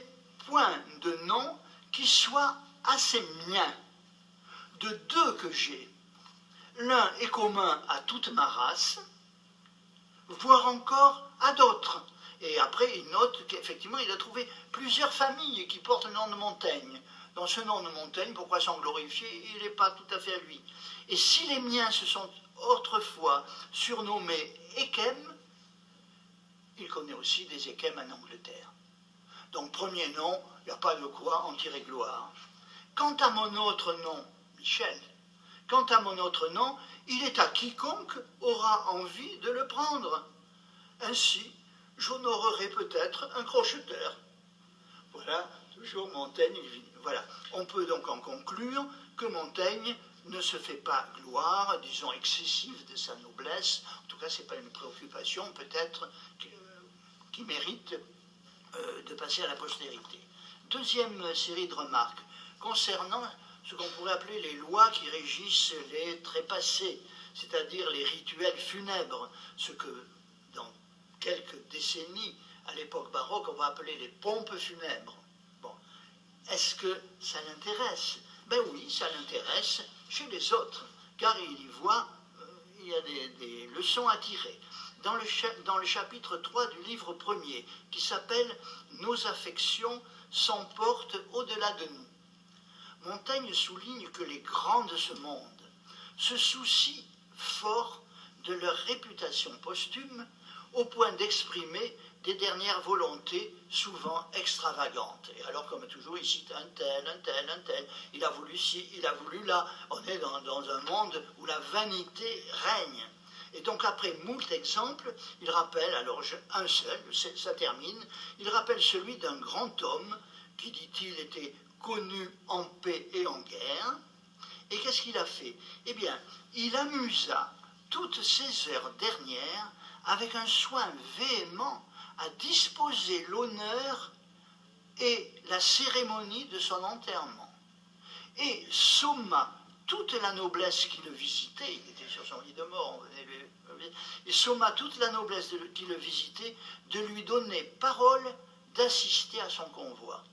point de nom qui soit assez mien. De deux que j'ai, l'un est commun à toute ma race, voire encore à d'autres. Et après, il note qu'effectivement, il a trouvé plusieurs familles qui portent le nom de Montaigne. dans ce nom de Montaigne, pourquoi s'en glorifier? Il n'est pas tout à fait à lui. Et si les miens se sont autrefois surnommés Échem, il connaît aussi des Échem en Angleterre. Donc premier nom, il n'y a pas de quoi en tirer gloire. Quant à mon autre nom, Michel, quant à mon autre nom, il est à quiconque aura envie de le prendre. Ainsi, j'honorerai peut-être un crocheteur. Voilà, toujours Montaigne. Voilà. On peut donc en conclure que Montaigne ne se fait pas gloire, disons, excessive de sa noblesse. En tout cas, ce n'est pas une préoccupation peut-être qui mérite de passer à la postérité. Deuxième série de remarques concernant ce qu'on pourrait appeler les lois qui régissent les trépassés, c'est-à-dire les rituels funèbres, ce que dans quelques décennies, à l'époque baroque, on va appeler les pompes funèbres. Bon. Est-ce que ça l'intéresse? Ben oui, ça l'intéresse chez les autres, car il y voit, il y a des leçons à tirer. Dans le chapitre 3 du livre premier, qui s'appelle « Nos affections s'emportent au-delà de nous », Montaigne souligne que les grands de ce monde se soucient fort de leur réputation posthume au point d'exprimer des dernières volontés souvent extravagantes. Et alors, comme toujours, il cite un tel, un tel, un tel. Il a voulu ci, il a voulu là. On est dans un monde où la vanité règne. Et donc, après moult exemples, il rappelle, alors un seul, ça termine, il rappelle celui d'un grand homme qui, dit-il, était connu en paix et en guerre. Et qu'est-ce qu'il a fait? Eh bien, il amusa toutes ces heures dernières avec un soin véhément à disposer l'honneur et la cérémonie de son enterrement, et somma toute la noblesse qui le visitait, il était sur son lit de mort, et somma toute la noblesse qui le visitait de lui donner parole d'assister à son convoi.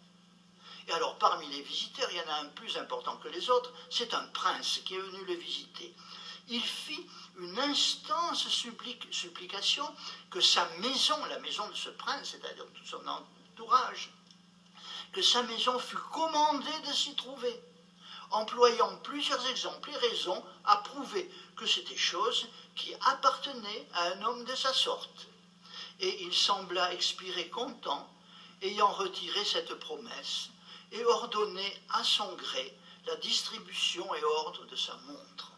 Et alors, parmi les visiteurs, il y en a un plus important que les autres, c'est un prince qui est venu le visiter. Il fit une instance supplication que sa maison, la maison de ce prince, c'est-à-dire tout son entourage, que sa maison fût commandée de s'y trouver, employant plusieurs exemples et raisons à prouver que c'était chose qui appartenait à un homme de sa sorte. Et il sembla expirer content, ayant retiré cette promesse, et ordonné à son gré la distribution et ordre de sa montre.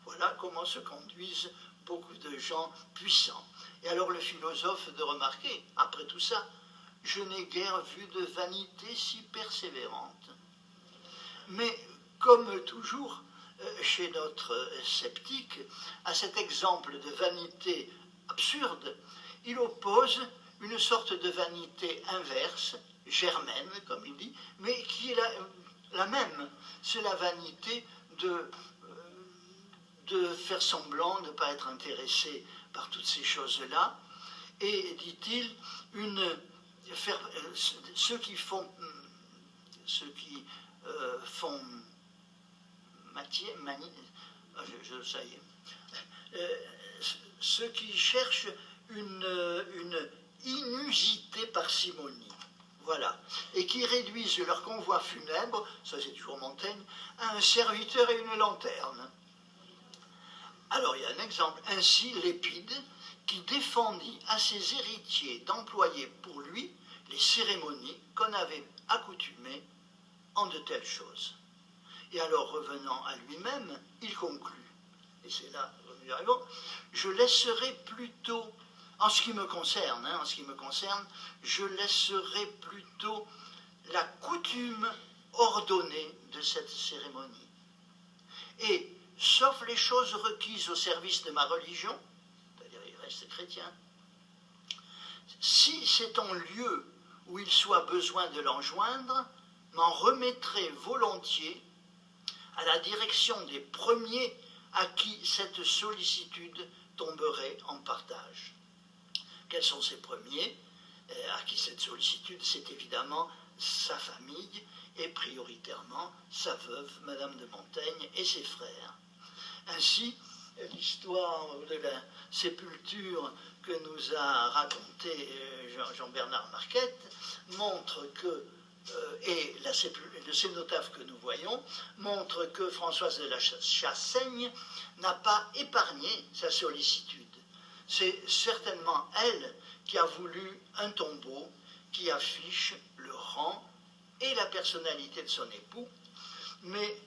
Voilà comment se conduisent beaucoup de gens puissants. Et alors le philosophe de remarquer, après tout ça, je n'ai guère vu de vanité si persévérante. Mais comme toujours chez notre sceptique, à cet exemple de vanité absurde, il oppose une sorte de vanité inverse, germaine, comme il dit, mais qui est la même. C'est la vanité de faire semblant de ne pas être intéressé par toutes ces choses-là, et, dit-il, ceux qui font ça y est, ceux qui cherchent une inusitée parcimonie, voilà, et qui réduisent leur convoi funèbre, ça c'est toujours Montaigne, à un serviteur et une lanterne. Alors il y a un exemple, ainsi Lépide, qui défendit à ses héritiers d'employer pour lui les cérémonies qu'on avait accoutumées en de telles choses. Et alors revenant à lui-même, il conclut, et c'est là où nous arrivons, je laisserai plutôt, en ce qui me concerne, je laisserai plutôt la coutume ordonnée de cette cérémonie. Et, sauf les choses requises au service de ma religion, c'est-à-dire il reste chrétien, si c'est en lieu où il soit besoin de l'enjoindre, m'en remettrai volontiers à la direction des premiers à qui cette sollicitude tomberait en partage. Quels sont ces premiers à qui cette sollicitude? C'est évidemment sa famille et prioritairement sa veuve, Madame de Montaigne, et ses frères. Ainsi, l'histoire de la sépulture que nous a racontée Jean-Bernard Marquette montre que et le cénotaphe que nous voyons montre que Françoise de la Chassaigne n'a pas épargné sa sollicitude. C'est certainement elle qui a voulu un tombeau qui affiche le rang et la personnalité de son époux, mais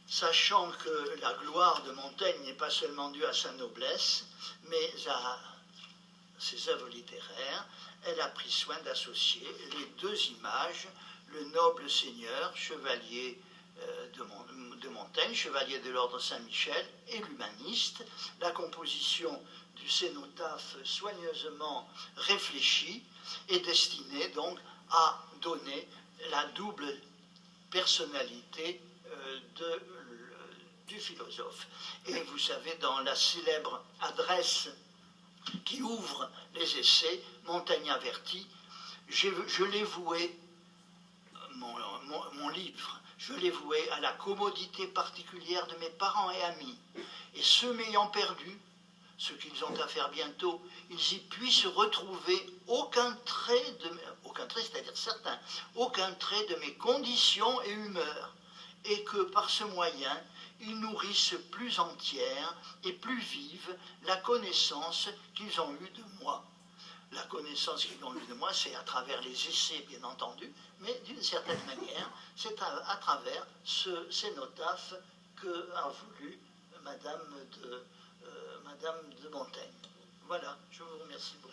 sachant que la gloire de Montaigne n'est pas seulement due à sa noblesse, mais à ses œuvres littéraires, elle a pris soin d'associer les deux images, le noble seigneur, chevalier de Montaigne, chevalier de l'ordre Saint-Michel, et l'humaniste. La composition du cénotaphe soigneusement réfléchie est destinée donc à donner la double personnalité du philosophe. Et vous savez, dans la célèbre adresse qui ouvre les essais, Montaigne avertit, je l'ai voué, mon livre, je l'ai voué à la commodité particulière de mes parents et amis, et ceux m'ayant perdu, ce qu'ils ont à faire bientôt, ils y puissent retrouver aucun trait, c'est-à-dire certain, aucun trait de mes conditions et humeurs, et que par ce moyen, ils nourrissent plus entière et plus vive la connaissance qu'ils ont eue de moi. La connaissance qu'ils ont eue de moi, c'est à travers les essais, bien entendu, mais d'une certaine manière, c'est à travers ce cénotaphe qu'a voulu Madame de Montaigne. Voilà, je vous remercie beaucoup.